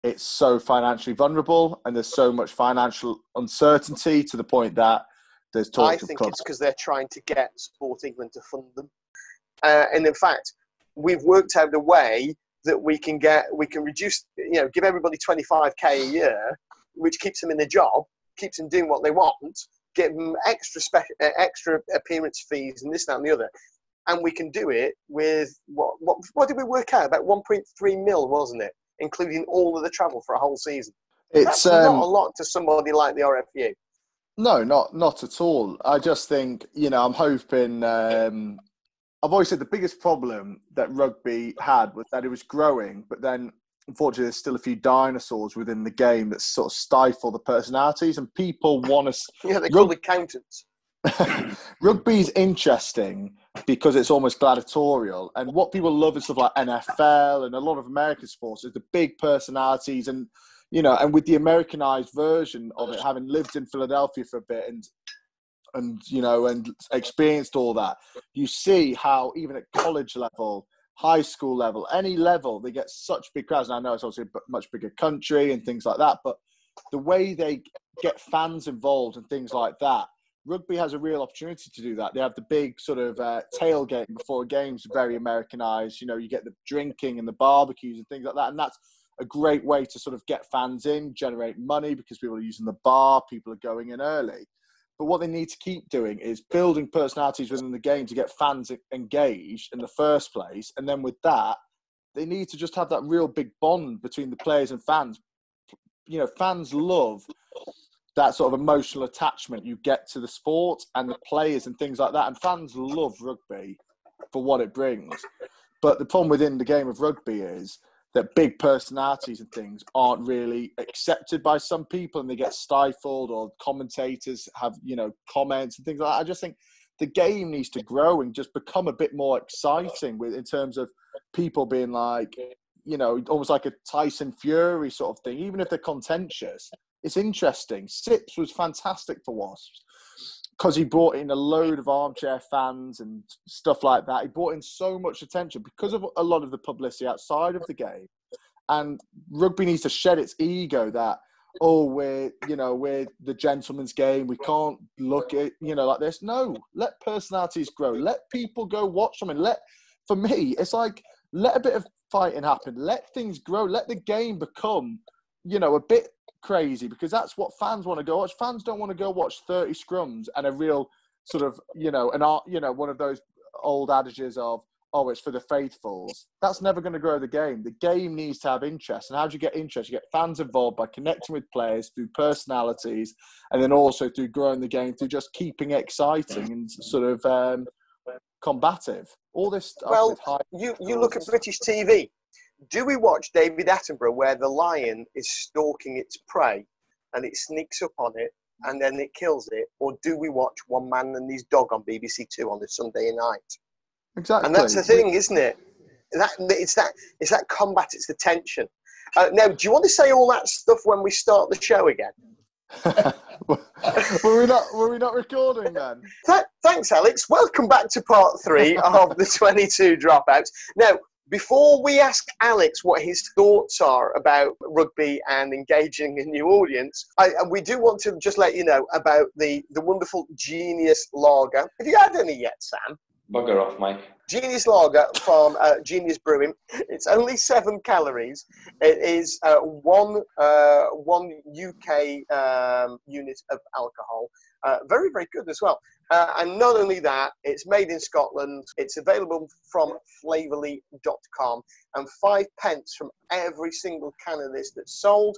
it's so financially vulnerable and there's so much financial uncertainty to the point that there's talk of cuts?
I think it's because they're trying to get Sport England to fund them. And in fact, we've worked out a way that we can reduce, give everybody 25k a year, which keeps them in their job, keeps them doing what they want, give them extra appearance fees and this, that, and the other. And we can do it with what did we work out? About 1.3 mil, wasn't it? Including all of the travel for a whole season. That's not a lot to somebody like the RFU.
No, not at all. I just think, I'm hoping. I've always said the biggest problem that rugby had was that it was growing, but then unfortunately there's still a few dinosaurs within the game that sort of stifle the personalities, and people want to.
Yeah, they call accountants.
Rugby's interesting because it's almost gladiatorial, and what people love is stuff like NFL and a lot of American sports is the big personalities, and and with the Americanized version of it, having lived in Philadelphia for a bit and experienced all that, you see how even at college level, high school level, any level, they get such big crowds. And I know it's also a much bigger country and things like that, but the way they get fans involved and things like that, rugby has a real opportunity to do that. They have the big sort of tailgate before games, very Americanized. You get the drinking and the barbecues and things like that, and that's a great way to sort of get fans in, generate money because people are using the bar, people are going in early. But what they need to keep doing is building personalities within the game to get fans engaged in the first place. And then with that, they need to just have that real big bond between the players and fans. Fans love that sort of emotional attachment you get to the sport and the players and things like that. And fans love rugby for what it brings. But the problem within the game of rugby is that big personalities and things aren't really accepted by some people and they get stifled, or commentators have, comments and things like that. I just think the game needs to grow and just become a bit more exciting in terms of people being like, almost like a Tyson Fury sort of thing, even if they're contentious. It's interesting. Sips was fantastic for Wasps because he brought in a load of armchair fans and stuff like that. He brought in so much attention because of a lot of the publicity outside of the game. And rugby needs to shed its ego that, we're the gentleman's game. We can't look at, like this. No, let personalities grow. Let people go watch them. And for me, it's like, let a bit of fighting happen. Let things grow. Let the game become, a bit crazy, because that's what fans want to go watch. Fans don't want to go watch 30 scrums and a real sort of, one of those old adages of, it's for the faithfuls. That's never going to grow the game. The game needs to have interest. And how do you get interest? You get fans involved by connecting with players through personalities, and then also through growing the game through just keeping it exciting and sort of combative. All this stuff.
Well, you look at British TV. Do we watch David Attenborough where the lion is stalking its prey and it sneaks up on it and then it kills it? Or do we watch One Man and His Dog on BBC Two on a Sunday night?
Exactly.
And that's the thing, isn't it? It's that combat, it's the tension. Now, do you want to say all that stuff when we start the show again?
Were we not recording then?
Thanks, Alex. Welcome back to part 3 of the 22 dropouts. Now, before we ask Alex what his thoughts are about rugby and engaging a new audience, we do want to just let you know about the wonderful Genius Lager. Have you had any yet, Sam?
Bugger off, Mike.
Genius Lager from Genius Brewing. It's only 7 calories. It is one UK unit of alcohol. Very, very good as well. And not only that, it's made in Scotland. It's available from flavourly.com. And 5 pence from every single can of this that's sold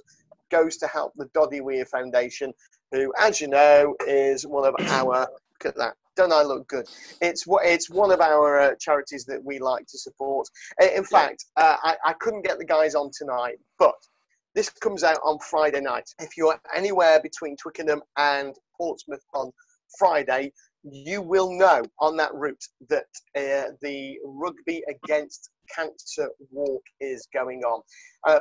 goes to help the Doddy Weir Foundation, who, as you know, is one of our... Look at that. Don't I look good? It's one of our charities that we like to support. In fact, I couldn't get the guys on tonight, but this comes out on Friday night. If you're anywhere between Twickenham and Portsmouth on Friday, you will know on that route that the Rugby Against Cancer walk is going on.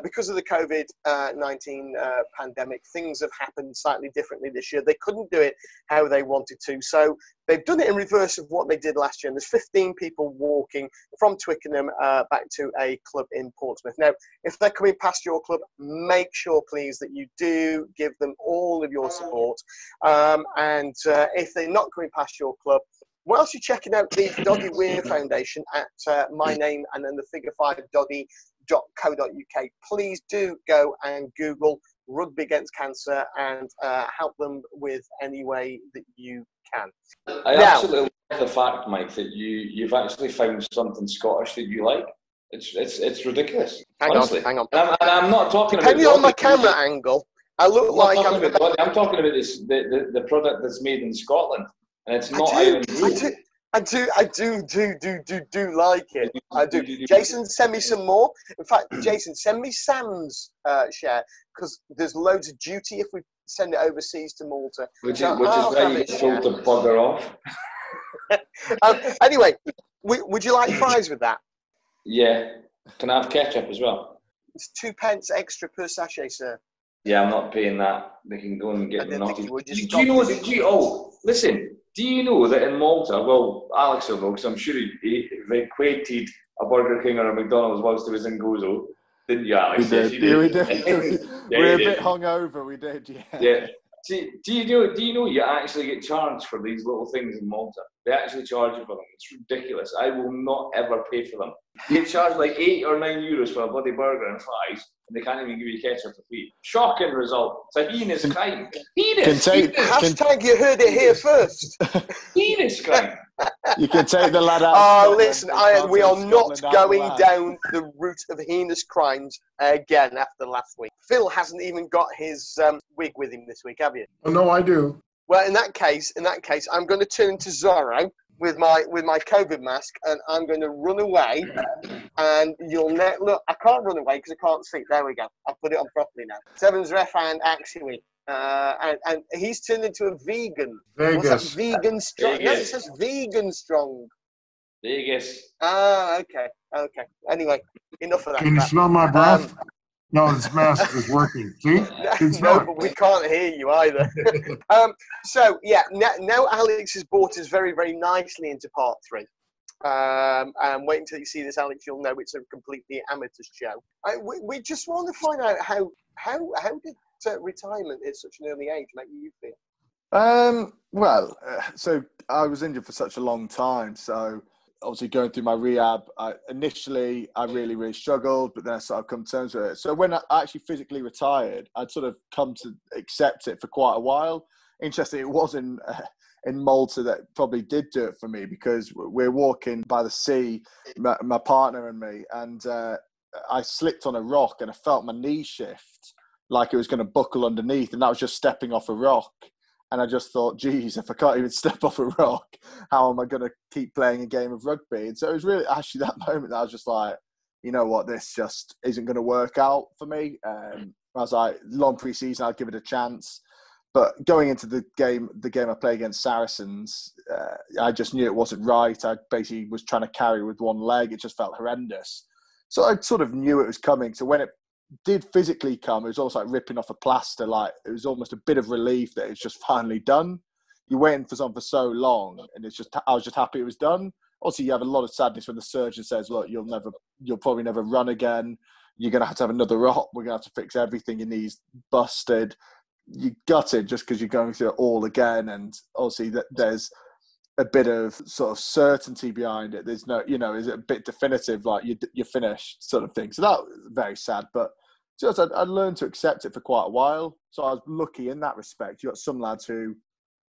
Because of the COVID-19 pandemic, things have happened slightly differently this year. They couldn't do it how they wanted to, so they've done it in reverse of what they did last year. And there's 15 people walking from Twickenham back to a club in Portsmouth. Now, if they're coming past your club, make sure, please, that you do give them all of your support. And if they're not coming past your club, whilst you're checking out the Doddy Weir Foundation at my name and then the figure 5 Doddy.co.uk, please do go and Google Rugby Against Cancer and help them with any way that you can.
I absolutely love the fact, Mike, that you've actually found something Scottish that you like. It's ridiculous.
Hang on.
And I'm not talking
Depending
about...
on my camera angle, I look like I'm
talking about this, the product that's made in Scotland. And it's not Iron Brew.
I do like it. I do. Jason, send me some more. In fact, Jason, send me Sam's share, because there's loads of duty if we send it overseas to Malta.
Which is why you get told to bugger off.
Anyway, would you like fries with that?
Yeah. Can I have ketchup as well?
It's 2 pence extra per sachet, sir.
Yeah, I'm not paying that. They can go and get naughty. Listen, do you know that in Malta, well, Alex will know, because I'm sure he equated a Burger King or a McDonald's whilst he was in Gozo. Didn't you, Alex?
We did.
Yes,
we did. We're a bit hungover, we did,
Yeah. See, do you know you actually get charged for these little things in Malta? They actually charge you for them. It's ridiculous. I will not ever pay for them. You get charged like €8 or €9 for a bloody burger and fries, and they can't even give you ketchup for free. Shocking result. It's a heinous crime.
Hashtag you heard it here first.
Heinous crime.
You can take the lad out.
Listen, we are not going down the route of heinous crimes again after last week. Phil hasn't even got his wig with him this week, have you?
Oh, no, I do.
Well, in that case, I'm going to turn into Zorro with my COVID mask, and I'm going to run away. And look. I can't run away because I can't see. There we go. I put it on properly now. Seven's ref and actually, and he's turned into a vegan.
Vegas.
What's that? Vegan strong. No, it says vegan strong.
Vegas.
Okay. Anyway, enough of that.
Can you smell my breath? No, this mask is working. See?
No, but we can't hear you either. So, yeah, now Alex has brought us very, very nicely into part 3. And wait until you see this, Alex, you'll know it's a completely amateur show. We just want to find out how did retirement at such an early age make you feel?
So I was injured for such a long time, so obviously going through my rehab, initially I really, really struggled, but then I sort of come to terms with it. So when I actually physically retired, I'd sort of come to accept it for quite a while. Interesting, it was in Malta that probably did do it for me, because we're walking by the sea, my partner and me, and I slipped on a rock and I felt my knee shift like it was going to buckle underneath, and that was just stepping off a rock. And I just thought, geez, if I can't even step off a rock, how am I going to keep playing a game of rugby? And so it was really actually that moment that I was just like, you know what, this just isn't going to work out for me. I was like, long pre-season, I'd give it a chance. But going into the game I played against Saracens, I just knew it wasn't right. I basically was trying to carry with one leg. It just felt horrendous. So I sort of knew it was coming. So when it did physically come, it was almost like ripping off a plaster. Like, it was almost a bit of relief that it's just finally done. You're waiting for something for so long, and I was just happy it was done. Also, you have a lot of sadness when the surgeon says, look, you'll probably never run again. You're going to have another op. We're going to have to fix everything. Your knee's busted. You gutted just because you're going through it all again. And obviously there's a bit of sort of certainty behind it. There's no, is it a bit definitive, like you're finished sort of thing. So that was very sad, but just I learned to accept it for quite a while. So I was lucky in that respect. You got some lads who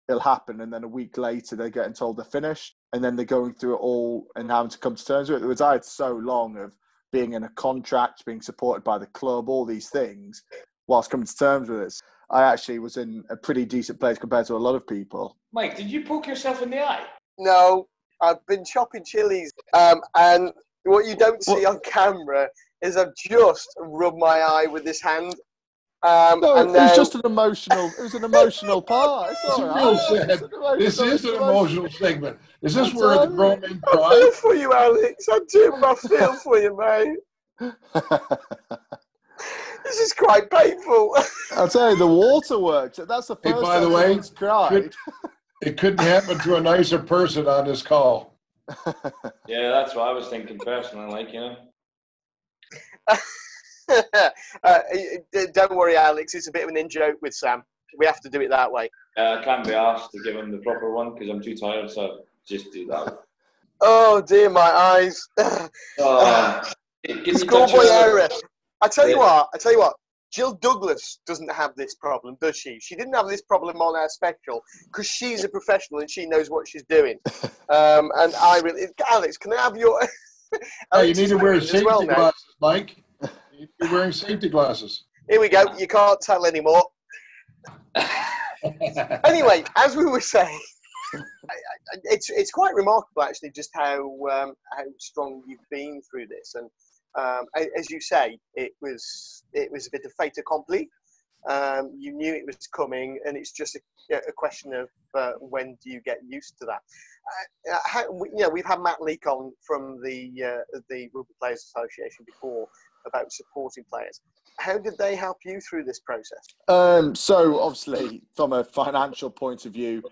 it'll happen, and then a week later they're getting told they're finished, and then they're going through it all and having to come to terms with it. Whereas I had so long of being in a contract, being supported by the club, all these things, whilst coming to terms with it. I actually was in a pretty decent place compared to a lot of people.
Mike, did you poke yourself in the eye?
No, I've been chopping chilies, and what you don't see on camera is I've just rubbed my eye with this hand.
No,
and
it was just an emotional. It was an emotional part. It's all right.
This is an emotional segment. Is this where the grown men
I
cry?
feel for you, Alex. I do. I feel for you, mate. This is quite painful.
I'll tell you, the waterworks. That's the first
by the
time
way,
someone's cried.
It couldn't happen to a nicer person on this call.
Yeah, that's what I was thinking personally,
Don't worry, Alex. It's a bit of an in-joke with Sam. We have to do it that way.
I can't be asked to give him the proper one because I'm too tired, so just do that.
Oh, dear, my eyes. Schoolboy error. I tell you what. Jill Douglas doesn't have this problem, does she? She didn't have this problem on our special because she's a professional and she knows what she's doing. And I really, Alex, can I have your?
Oh, you need to wear safety glasses, Mike. You're wearing safety glasses.
Here we go. You can't tell anymore. Anyway, as we were saying, it's quite remarkable actually just how strong you've been through this, and as you say, it was a bit of fait accompli. You knew it was coming, and it's just a question of when do you get used to that. We've had Matt Leake on from the Rugby Players Association before about supporting players. How did they help you through this process?
So obviously, from a financial point of view,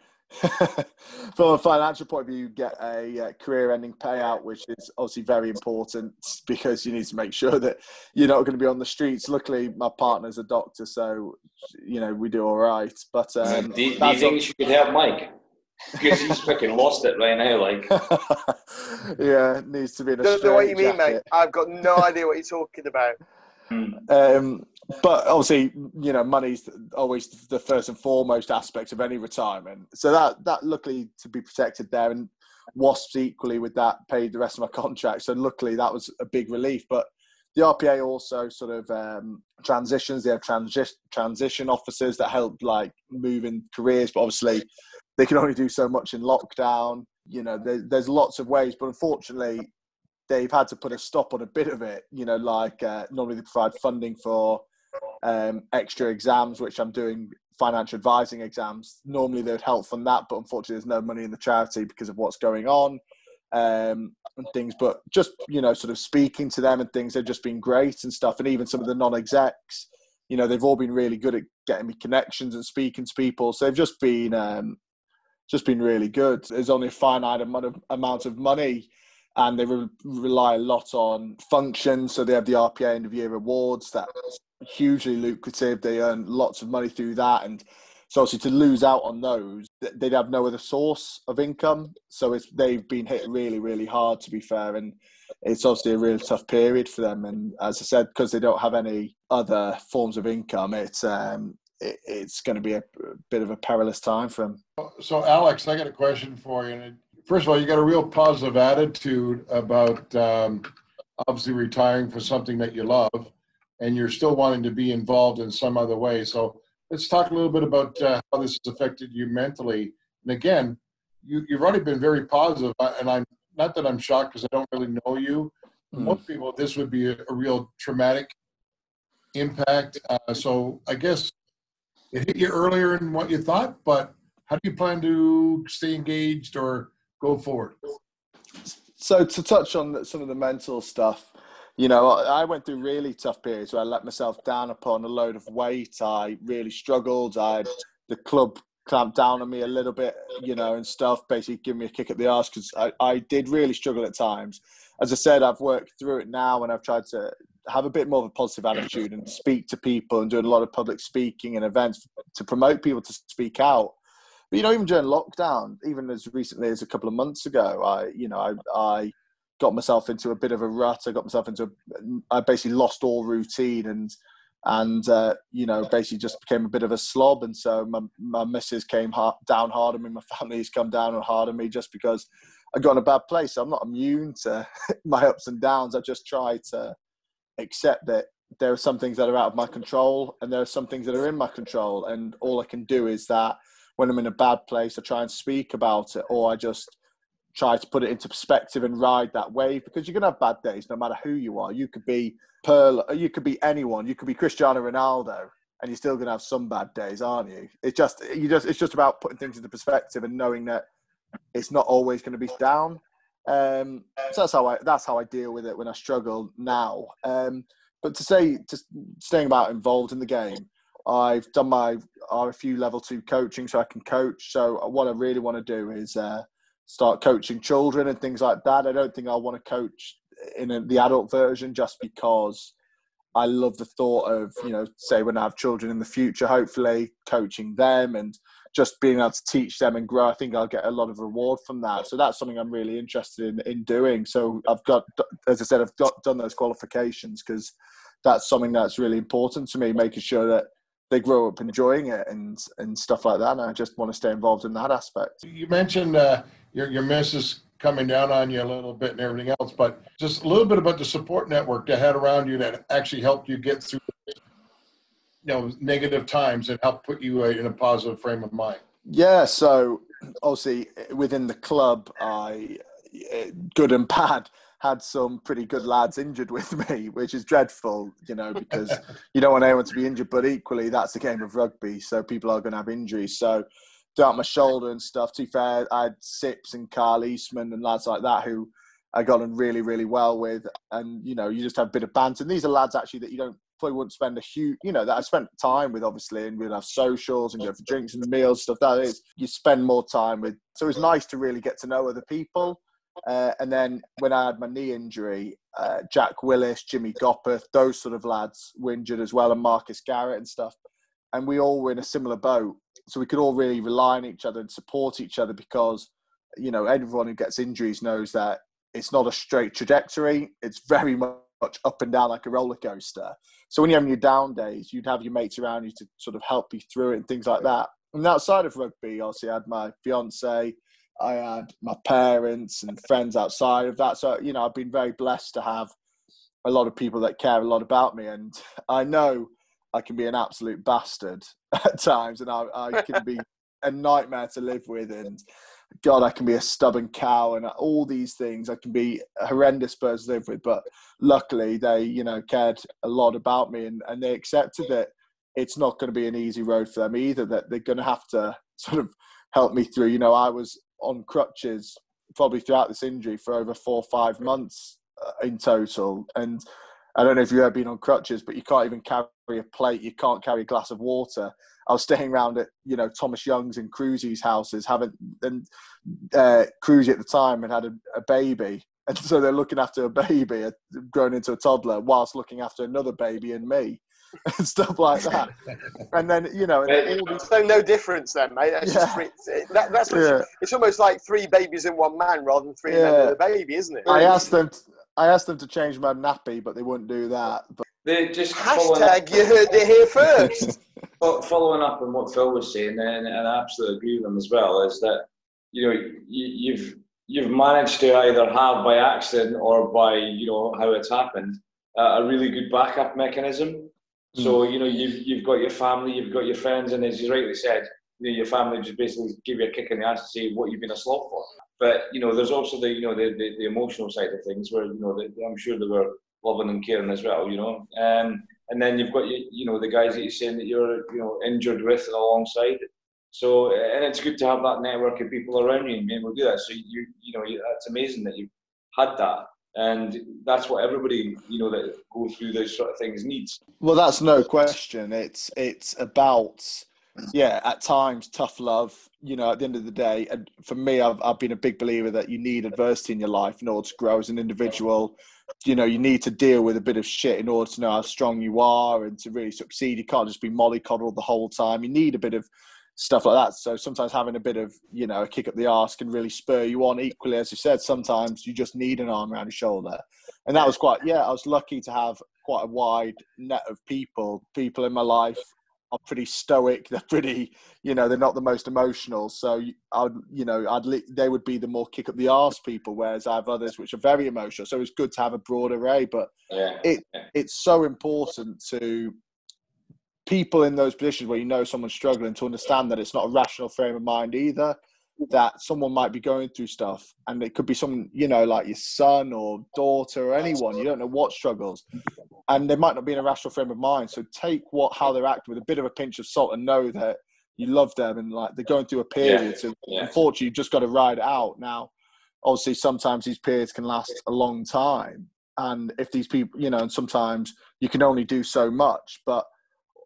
you get a career-ending payout, which is obviously very important because you need to make sure that you're not going to be on the streets. Luckily, my partner's a doctor, so we do all right. But
do you think you could help Mike? Because he's fucking lost it right now, like.
Yeah, it needs to be in a
Don't know what you mean,
jacket.
mate. I've got no idea what you're talking about.
But obviously, money's always the first and foremost aspect of any retirement. So that luckily to be protected there, and Wasps equally with that paid the rest of my contract. So luckily that was a big relief. But the RPA also sort of transitions. They have transition officers that help like move in careers, but obviously they can only do so much in lockdown. There's lots of ways, but unfortunately, they've had to put a stop on a bit of it. Normally they provide funding for extra exams, which I'm doing financial advising exams. Normally they would help fund that, but unfortunately there's no money in the charity because of what's going on and things. But just, sort of speaking to them and things, they've just been great and stuff. And even some of the non-execs, they've all been really good at getting me connections and speaking to people. So they've just been really good. There's only a finite amount of money, and they rely a lot on functions. So they have the RPA end of year awards that are hugely lucrative. They earn lots of money through that. And so obviously to lose out on those, they'd have no other source of income. So they've been hit really, really hard, to be fair. And it's obviously a really tough period for them. And as I said, because they don't have any other forms of income, it's going to be a bit of a perilous time for them.
So Alex, I got a question for you. And first of all, you got a real positive attitude about obviously retiring for something that you love, and you're still wanting to be involved in some other way. So let's talk a little bit about how this has affected you mentally. And again, you've already been very positive, and I'm not that I'm shocked because I don't really know you. Most people, this would be a real traumatic impact. So I guess it hit you earlier than what you thought, but how do you plan to stay engaged or go forward?
So to touch on some of the mental stuff, You know, I went through really tough periods where I let myself down upon a load of weight. I really struggled. The club clamped down on me a little bit, you know, and stuff, basically giving me a kick at the arse because I did really struggle at times. As I said, I've worked through it now and I've tried to have a bit more of a positive attitude and speak to people and doing a lot of public speaking and events to promote people to speak out. But, you know, even during lockdown, even as recently as a couple of months ago, I got myself into a bit of a rut. I basically lost all routine and you know, basically just became a bit of a slob. And so my missus came down hard on me. My family's come down hard on me just because I got in a bad place. So I'm not immune to my ups and downs. I just try to accept that there are some things that are out of my control and there are some things that are in my control. And all I can do is that when I'm in a bad place, I try and speak about it, or I just try to put it into perspective and ride that wave, because you're going to have bad days no matter who you are. You could be you could be anyone. You could be Cristiano Ronaldo and you're still going to have some bad days, aren't you? It's just about putting things into perspective and knowing that it's not always going to be down. So that's how I deal with it when I struggle now. But staying about involved in the game, I've done my RFU level 2 coaching so I can coach. So what I really want to do is start coaching children and things like that. I don't think I want to coach in the adult version just because I love the thought of, you know, say when I have children in the future, hopefully coaching them and just being able to teach them and grow. I think I'll get a lot of reward from that. So that's something I'm really interested in doing. So I've got, as I said, done those qualifications because that's something that's really important to me, making sure that they grow up enjoying it and stuff like that. And I just want to stay involved in that aspect.
You mentioned your missus coming down on you a little bit and everything else, but just a little bit about the support network that had around you that actually helped you get through, you know, negative times and helped put you in a positive frame of mind.
Yeah, so obviously within the club, I, good and bad, had some pretty good lads injured with me, which is dreadful, you know, because you don't want anyone to be injured, but equally that's the game of rugby, so people are going to have injuries. So throughout my shoulder and stuff, to be fair, I had Sips and Carl Eastman and lads like that who I got on really, really well with. And, you know, you just have a bit of banter. And these are lads actually that you probably wouldn't spend a huge, you know, that I spent time with, obviously, and we'd have socials and go for drinks and meals, stuff that is, you spend more time with. So it was nice to really get to know other people. And then when I had my knee injury, Jack Willis, Jimmy Gopperth, those sort of lads were injured as well, and Marcus Garrett and stuff. And we all were in a similar boat. So we could all really rely on each other and support each other because, you know, everyone who gets injuries knows that it's not a straight trajectory. It's very much up and down like a roller coaster. So when you're having your down days, you'd have your mates around you to sort of help you through it and things like that. And outside of rugby, obviously I had my fiance, I had my parents and friends outside of that. So, you know, I've been very blessed to have a lot of people that care a lot about me. And I know I can be an absolute bastard at times, and I can be a nightmare to live with. And God, I can be a stubborn cow and all these things. I can be a horrendous person to live with. But luckily, they, you know, cared a lot about me, and they accepted that it's not going to be an easy road for them either, that they're going to have to sort of help me through. You know, I was on crutches probably throughout this injury for over 4 or 5 months in total. And I don't know if you've ever been on crutches, but you can't even carry a plate. You can't carry a glass of water. I was staying around at, you know, Thomas Young's and Cruzy's houses, Cruzy at the time had a baby. And so they're looking after a baby grown into a toddler whilst looking after another baby and me and stuff like that. And then, you know,
so no difference then, mate. That's just it's almost like 3 babies in one man rather than 3 men with a baby, isn't it?
I asked them to change my nappy, but they wouldn't do that. But
they just
hashtag you heard it here first.
Following up on what Phil was saying, and I absolutely agree with him as well, is that, you know, you've managed to either have by accident or by, you know, how it's happened, a really good backup mechanism. So, you know, you've got your family, you've got your friends, and as you rightly said, you know, your family just basically give you a kick in the ass and say what you've been a slob for. But, you know, there's also the emotional side of things where, you know, I'm sure they were loving and caring as well, you know. And then you've got, you know, the guys that you're saying that you're, you know, injured with and alongside. So, and it's good to have that network of people around you and being able to do that. So, you know, it's amazing that you've had that. And that's what everybody, that go through those sort of things needs.
Well, that's no question. It's about, yeah, at times tough love. At the end of the day, and for me, I've been a big believer that you need adversity in your life in order to grow as an individual. You need to deal with a bit of shit in order to know how strong you are and to really succeed. You can't just be mollycoddled the whole time. You need a bit of stuff like that. So sometimes having a bit of, a kick up the arse can really spur you on. Equally, as you said, sometimes you just need an arm around your shoulder. And that was I was lucky to have quite a wide net of people. People in my life are pretty stoic. They're pretty, they're not the most emotional. So they would be the more kick up the arse people, whereas I have others which are very emotional. So it's good to have a broad array, but it's so important to people in those positions where someone's struggling to understand that it's not a rational frame of mind either, that someone might be going through stuff, and it could be someone, like your son or daughter or anyone, you don't know what struggles, and they might not be in a rational frame of mind. So take how they're acting with a bit of a pinch of salt and know that you love them and like they're going through a period. So unfortunately, you've just got to ride it out. Now, obviously, sometimes these periods can last a long time, and if these people, and sometimes you can only do so much, but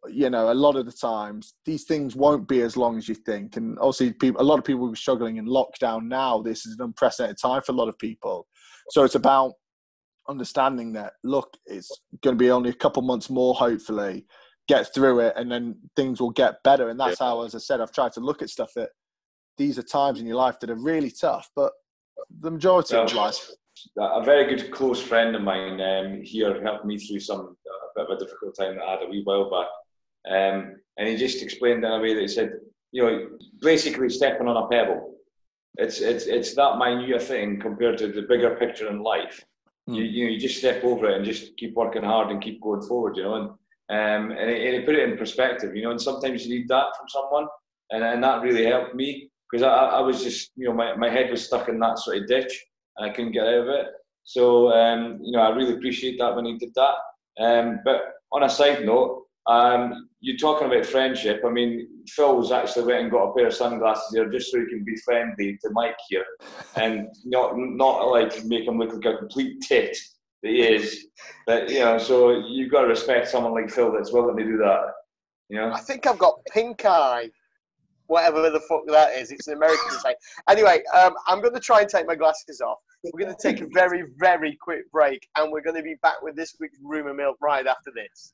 a lot of the times these things won't be as long as you think. And obviously a lot of people will be struggling in lockdown now. This is an unprecedented time for a lot of people. So it's about understanding that, look, it's going to be only a couple months more, hopefully, get through it, and then things will get better. And that's how, as I said, I've tried to look at stuff that these are times in your life that are really tough, but the majority of life.
A very good close friend of mine here helped me through a bit of a difficult time that I had a wee while back. And he just explained in a way that he said, basically stepping on a pebble. It's that minute thing compared to the bigger picture in life. You just step over it and just keep working hard and keep going forward, and he put it in perspective, and sometimes you need that from someone, and that really helped me, because I was just, my head was stuck in that sort of ditch and I couldn't get out of it. So, I really appreciate that when he did that. But on a side note, you're talking about friendship. I mean, Phil's actually went and got a pair of sunglasses here just so he can be friendly to Mike here, and not like make him look like a complete tit that he is. But so you've got to respect someone like Phil that's willing to do that.
I think I've got pink eye, whatever the fuck that is. It's an American saying. Anyway, I'm going to try and take my glasses off. We're going to take a very, very quick break, and we're going to be back with this week's Rumour Mill right after this.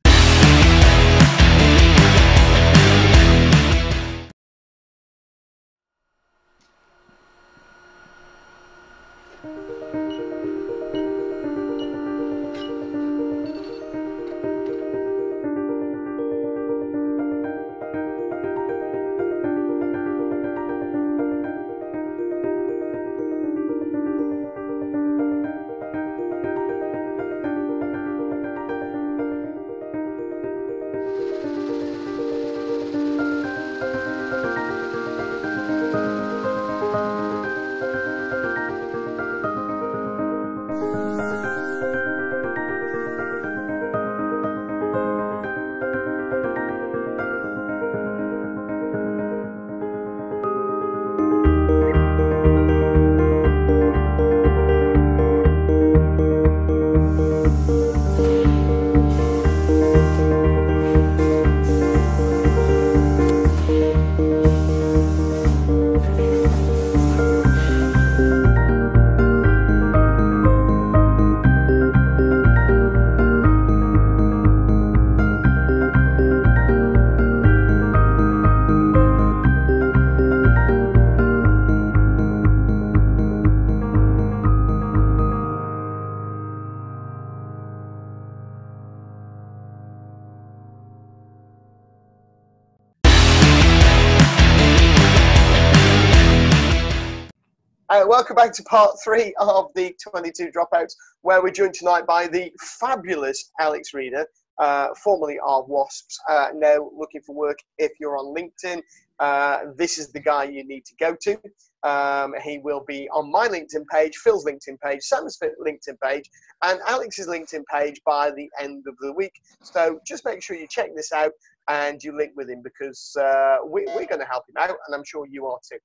Welcome back to part 3 of the 22 Dropouts, where we're joined tonight by the fabulous Alex Rieder, formerly of Wasps, now looking for work. If you're on LinkedIn, this is the guy you need to go to. He will be on my LinkedIn page, Phil's LinkedIn page, Sam's LinkedIn page, and Alex's LinkedIn page by the end of the week. So just make sure you check this out and you link with him, because we're going to help him out, and I'm sure you are too.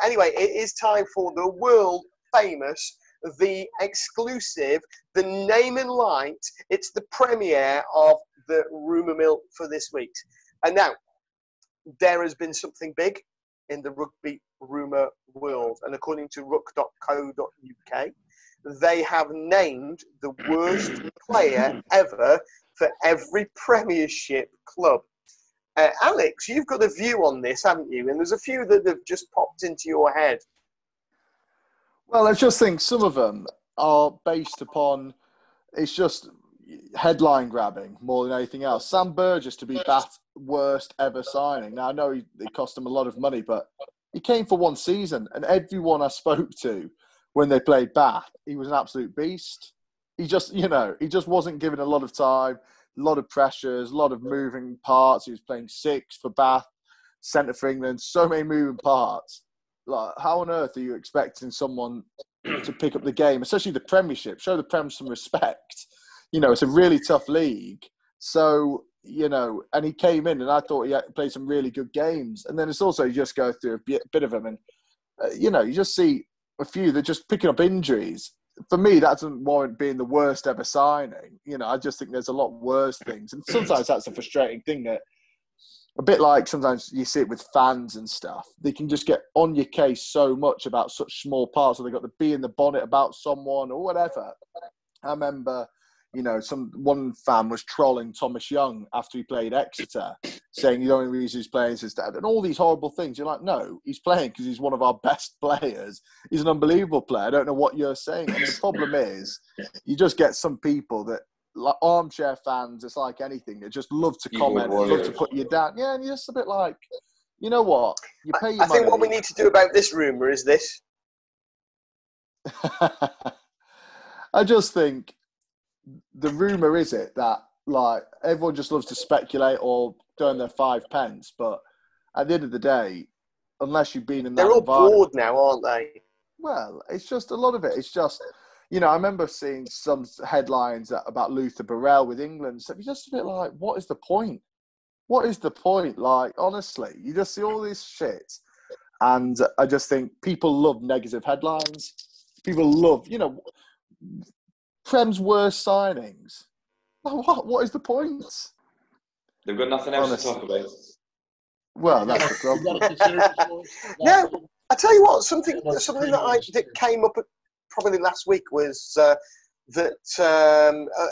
Anyway, it is time for the world famous the exclusive, the name and light. It's the premiere of the rumour mill for this week. And now, there has been something big in the rugby rumour world. And according to ruck.co.uk, they have named the worst player ever for every Premiership club. Alex, you've got a view on this, haven't you? And there's a few that have just popped into your head.
Well, I just think some of them are based upon, it's just headline grabbing more than anything else. Sam Burgess to be Bath's worst ever signing. Now, I know it cost him a lot of money, but he came for one season, and everyone I spoke to when they played Bath, he was an absolute beast. He just wasn't given a lot of time, a lot of pressures, a lot of moving parts. He was playing 6 for Bath, centre for England, so many moving parts. Like, how on earth are you expecting someone to pick up the game, especially the Premiership? Show the Prem some respect. It's a really tough league. So, and he came in and I thought he played some really good games. And then it's also, you just go through a bit of them and, you just see a few that just picking up injuries. For me, that doesn't warrant being the worst ever signing. I just think there's a lot worse things. And sometimes that's a frustrating thing that, a bit like sometimes you see it with fans and stuff. They can just get on your case so much about such small parts, or they got to be in the bonnet about someone or whatever. I remember, one fan was trolling Thomas Young after he played Exeter, saying the only reason he's playing is his dad, and all these horrible things. You're like, no, he's playing because he's one of our best players. He's an unbelievable player. I don't know what you're saying. And the problem is, you just get some people that, like armchair fans, it's like anything. They just love to comment, love to put you down. Yeah, and you're just a bit like, you know what? You pay your money.
I think what we need to do about this rumour is this.
I just think the rumour is it that, like, everyone just loves to speculate or turn their 5 pence, but at the end of the day, unless you've been in that
They're all
environment,
bored now, aren't they?
Well, it's just a lot of it. It's just, I remember seeing some headlines about Luther Burrell with England. So it's just a bit like, what is the point? What is the point? Like, honestly, you just see all this shit. And I just think people love negative headlines. People love, Prem's worst signings. What is the point?
They've got nothing else to talk about.
Well, that's the problem.
No, I tell you what, something that came up probably last week was that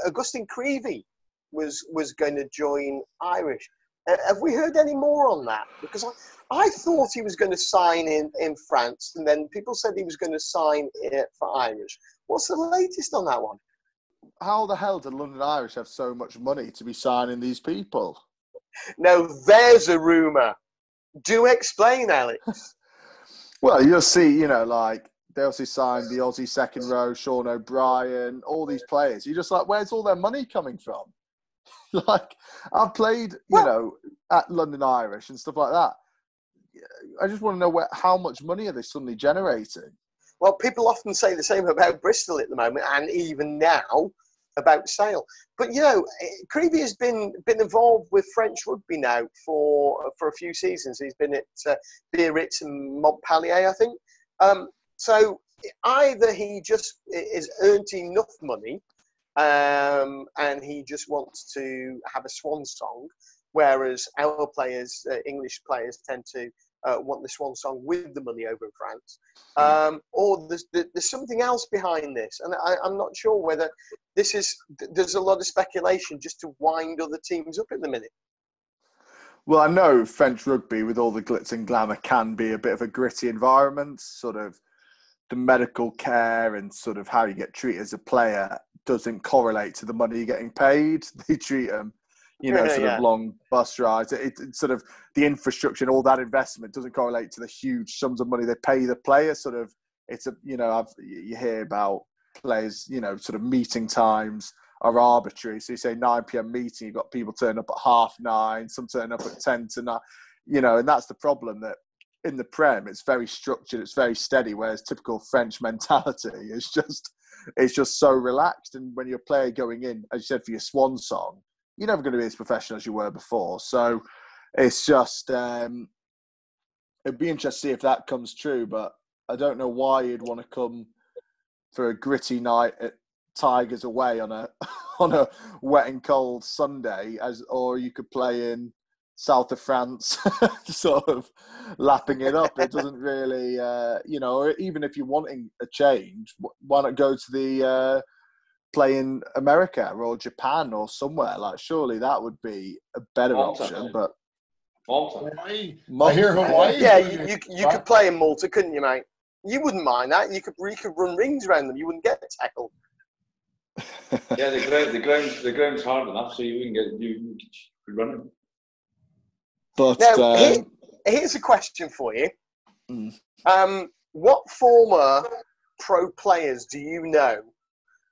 Augustine Creevy was going to join Irish. Have we heard any more on that? Because I thought he was going to sign in France, and then people said he was going to sign for Irish. What's the latest on that one?
How the hell did London Irish have so much money to be signing these people?
Now, there's a rumour. Do explain, Alex.
Well, you'll see, like, they also signed the Aussie second row, Sean O'Brien, all these players. You're just like, where's all their money coming from? Like, I've played, at London Irish and stuff like that. I just want to know how much money are they suddenly generating?
Well, people often say the same about Bristol at the moment, and even now about Sale. But, Creevy has been involved with French rugby now for a few seasons. He's been at Biarritz and Montpellier, I think. So either he just has earned enough money and he just wants to have a swan song, whereas our players, English players, tend to want the swan song with the money over in France. Or there's something else behind this. And I'm not sure whether there's a lot of speculation just to wind other teams up at the minute.
Well, I know French rugby, with all the glitz and glamour, can be a bit of a gritty environment. Sort of the medical care and sort of how you get treated as a player doesn't correlate to the money you're getting paid. They treat them, of long bus rides. It's sort of the infrastructure and all that investment doesn't correlate to the huge sums of money they pay the player. Sort of, it's you hear about players, sort of meeting times are arbitrary. So you say 9 p.m. meeting, you've got people turn up at 9:30, some turn up at 10 to 9, and that's the problem, that in the Prem, it's very structured, it's very steady, whereas typical French mentality is just so relaxed. And when you're a player going in, as you said, for your swan song, you're never going to be as professional as you were before. So it's just, it'd be interesting to see if that comes true, but I don't know why you'd want to come for a gritty night at Tigers away on a on a wet and cold Sunday, or you could play in south of France, sort of lapping it up. It doesn't really, or even if you're wanting a change, why not go to the play in America or Japan or somewhere? Like, surely that would be a better option. But
Hawaii. I hear Hawaii.
Yeah, you could play in Malta, couldn't you, mate? You wouldn't mind that. You could run rings around them. You wouldn't get tackled.
Yeah, the ground's hard enough, so you wouldn't get you could run them.
But
now, here's a question for you. What former pro players do you know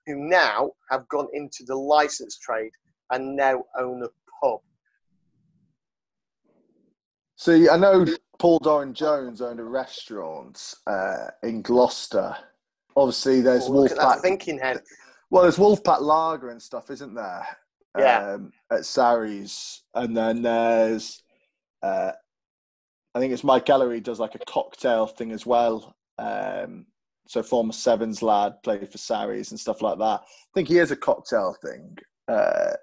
who now have gone into the license trade and now own a pub?
See, I know Paul Doran-Jones owned a restaurant in Gloucester. Obviously, there's Wolfpack.
Thinking head.
Well, there's Wolfpack Lager and stuff, isn't there?
Yeah.
At Sarries, and then there's, I think it's Mike Ellery does like a cocktail thing as well. So former Sevens lad, played for Sarries and stuff like that. I think he has a cocktail thing. I'm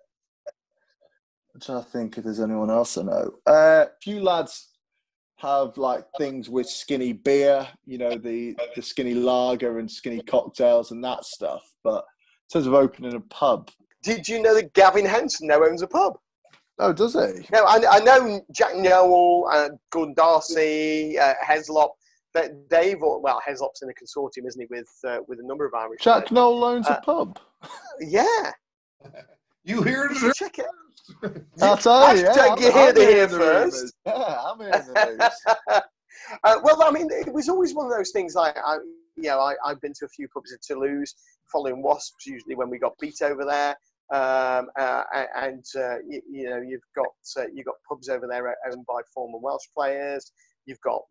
trying to think if there's anyone else I know. A few lads have like things with skinny beer, the skinny lager and skinny cocktails and that stuff. But in terms of opening a pub.
Did you know that Gavin Henson now owns a pub?
Oh, does he?
No, I know Jack Nowell, Gordon Darcy, Heslop. Heslop's in a consortium, isn't he, with a number of Irish
Jack
players.
Nowell owns a pub?
Yeah.
You hear it?
Check it.
I'll tell you.
You hear it here first.
Yeah, I'm hearing the news.
Well, I mean, it was always one of those things. Like, I've been to a few pubs in Toulouse, following Wasps. Usually, when we got beat over there, you've got pubs over there owned by former Welsh players. You've got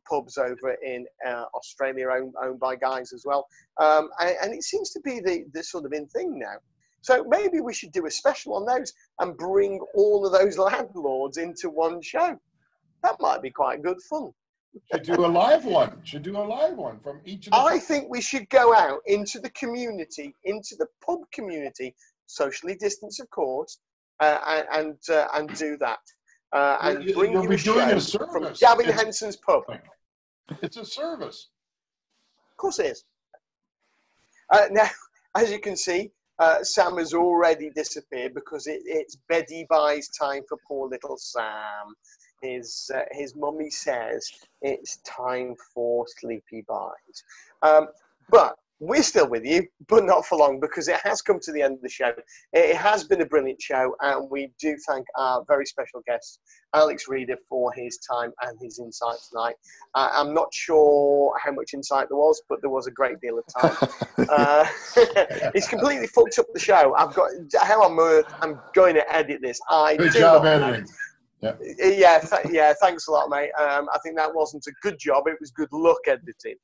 pubs over in Australia owned by guys as well. And it seems to be the sort of in thing now. So maybe we should do a special on those and bring all of those landlords into one show. That might be quite good fun.
Should do a live one from each of the
I think we should go out into the community, into the pub community, socially distanced, of course, and do that. And bring you a show from Gavin Henson's pub.
It's a service.
Of course it is. Now, as you can see, Sam has already disappeared because it's Beddy Bye's time for poor little Sam. His mummy says it's time for Sleepy Byes. But we're still with you, but not for long, because it has come to the end of the show. It has been a brilliant show, and we do thank our very special guest, Alex Rieder, for his time and his insight tonight. I'm not sure how much insight there was, but there was a great deal of time. He's completely fucked up the show. I've got how I'm going to edit this.
Good job editing.
Yeah, thanks a lot, mate. I think that wasn't a good job. It was good luck editing.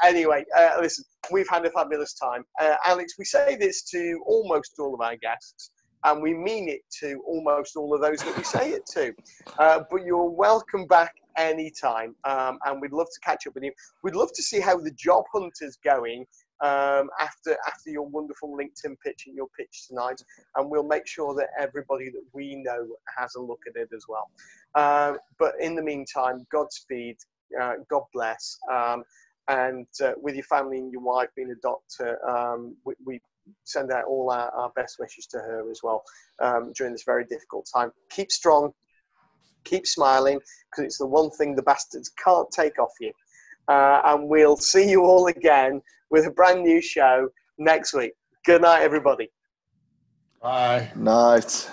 Anyway, listen, we've had a fabulous time. Alex, we say this to almost all of our guests, and we mean it to almost all of those that we say it to. But you're welcome back anytime, and we'd love to catch up with you. We'd love to see how the job hunt is going after your wonderful LinkedIn pitch and your pitch tonight, and we'll make sure that everybody that we know has a look at it as well. But in the meantime, Godspeed, God bless, and with your family and your wife being a doctor, we send out all our best wishes to her as well during this very difficult time. Keep strong, keep smiling, because it's the one thing the bastards can't take off you. And we'll see you all again with a brand new show next week. Good night, everybody.
Bye.
Night.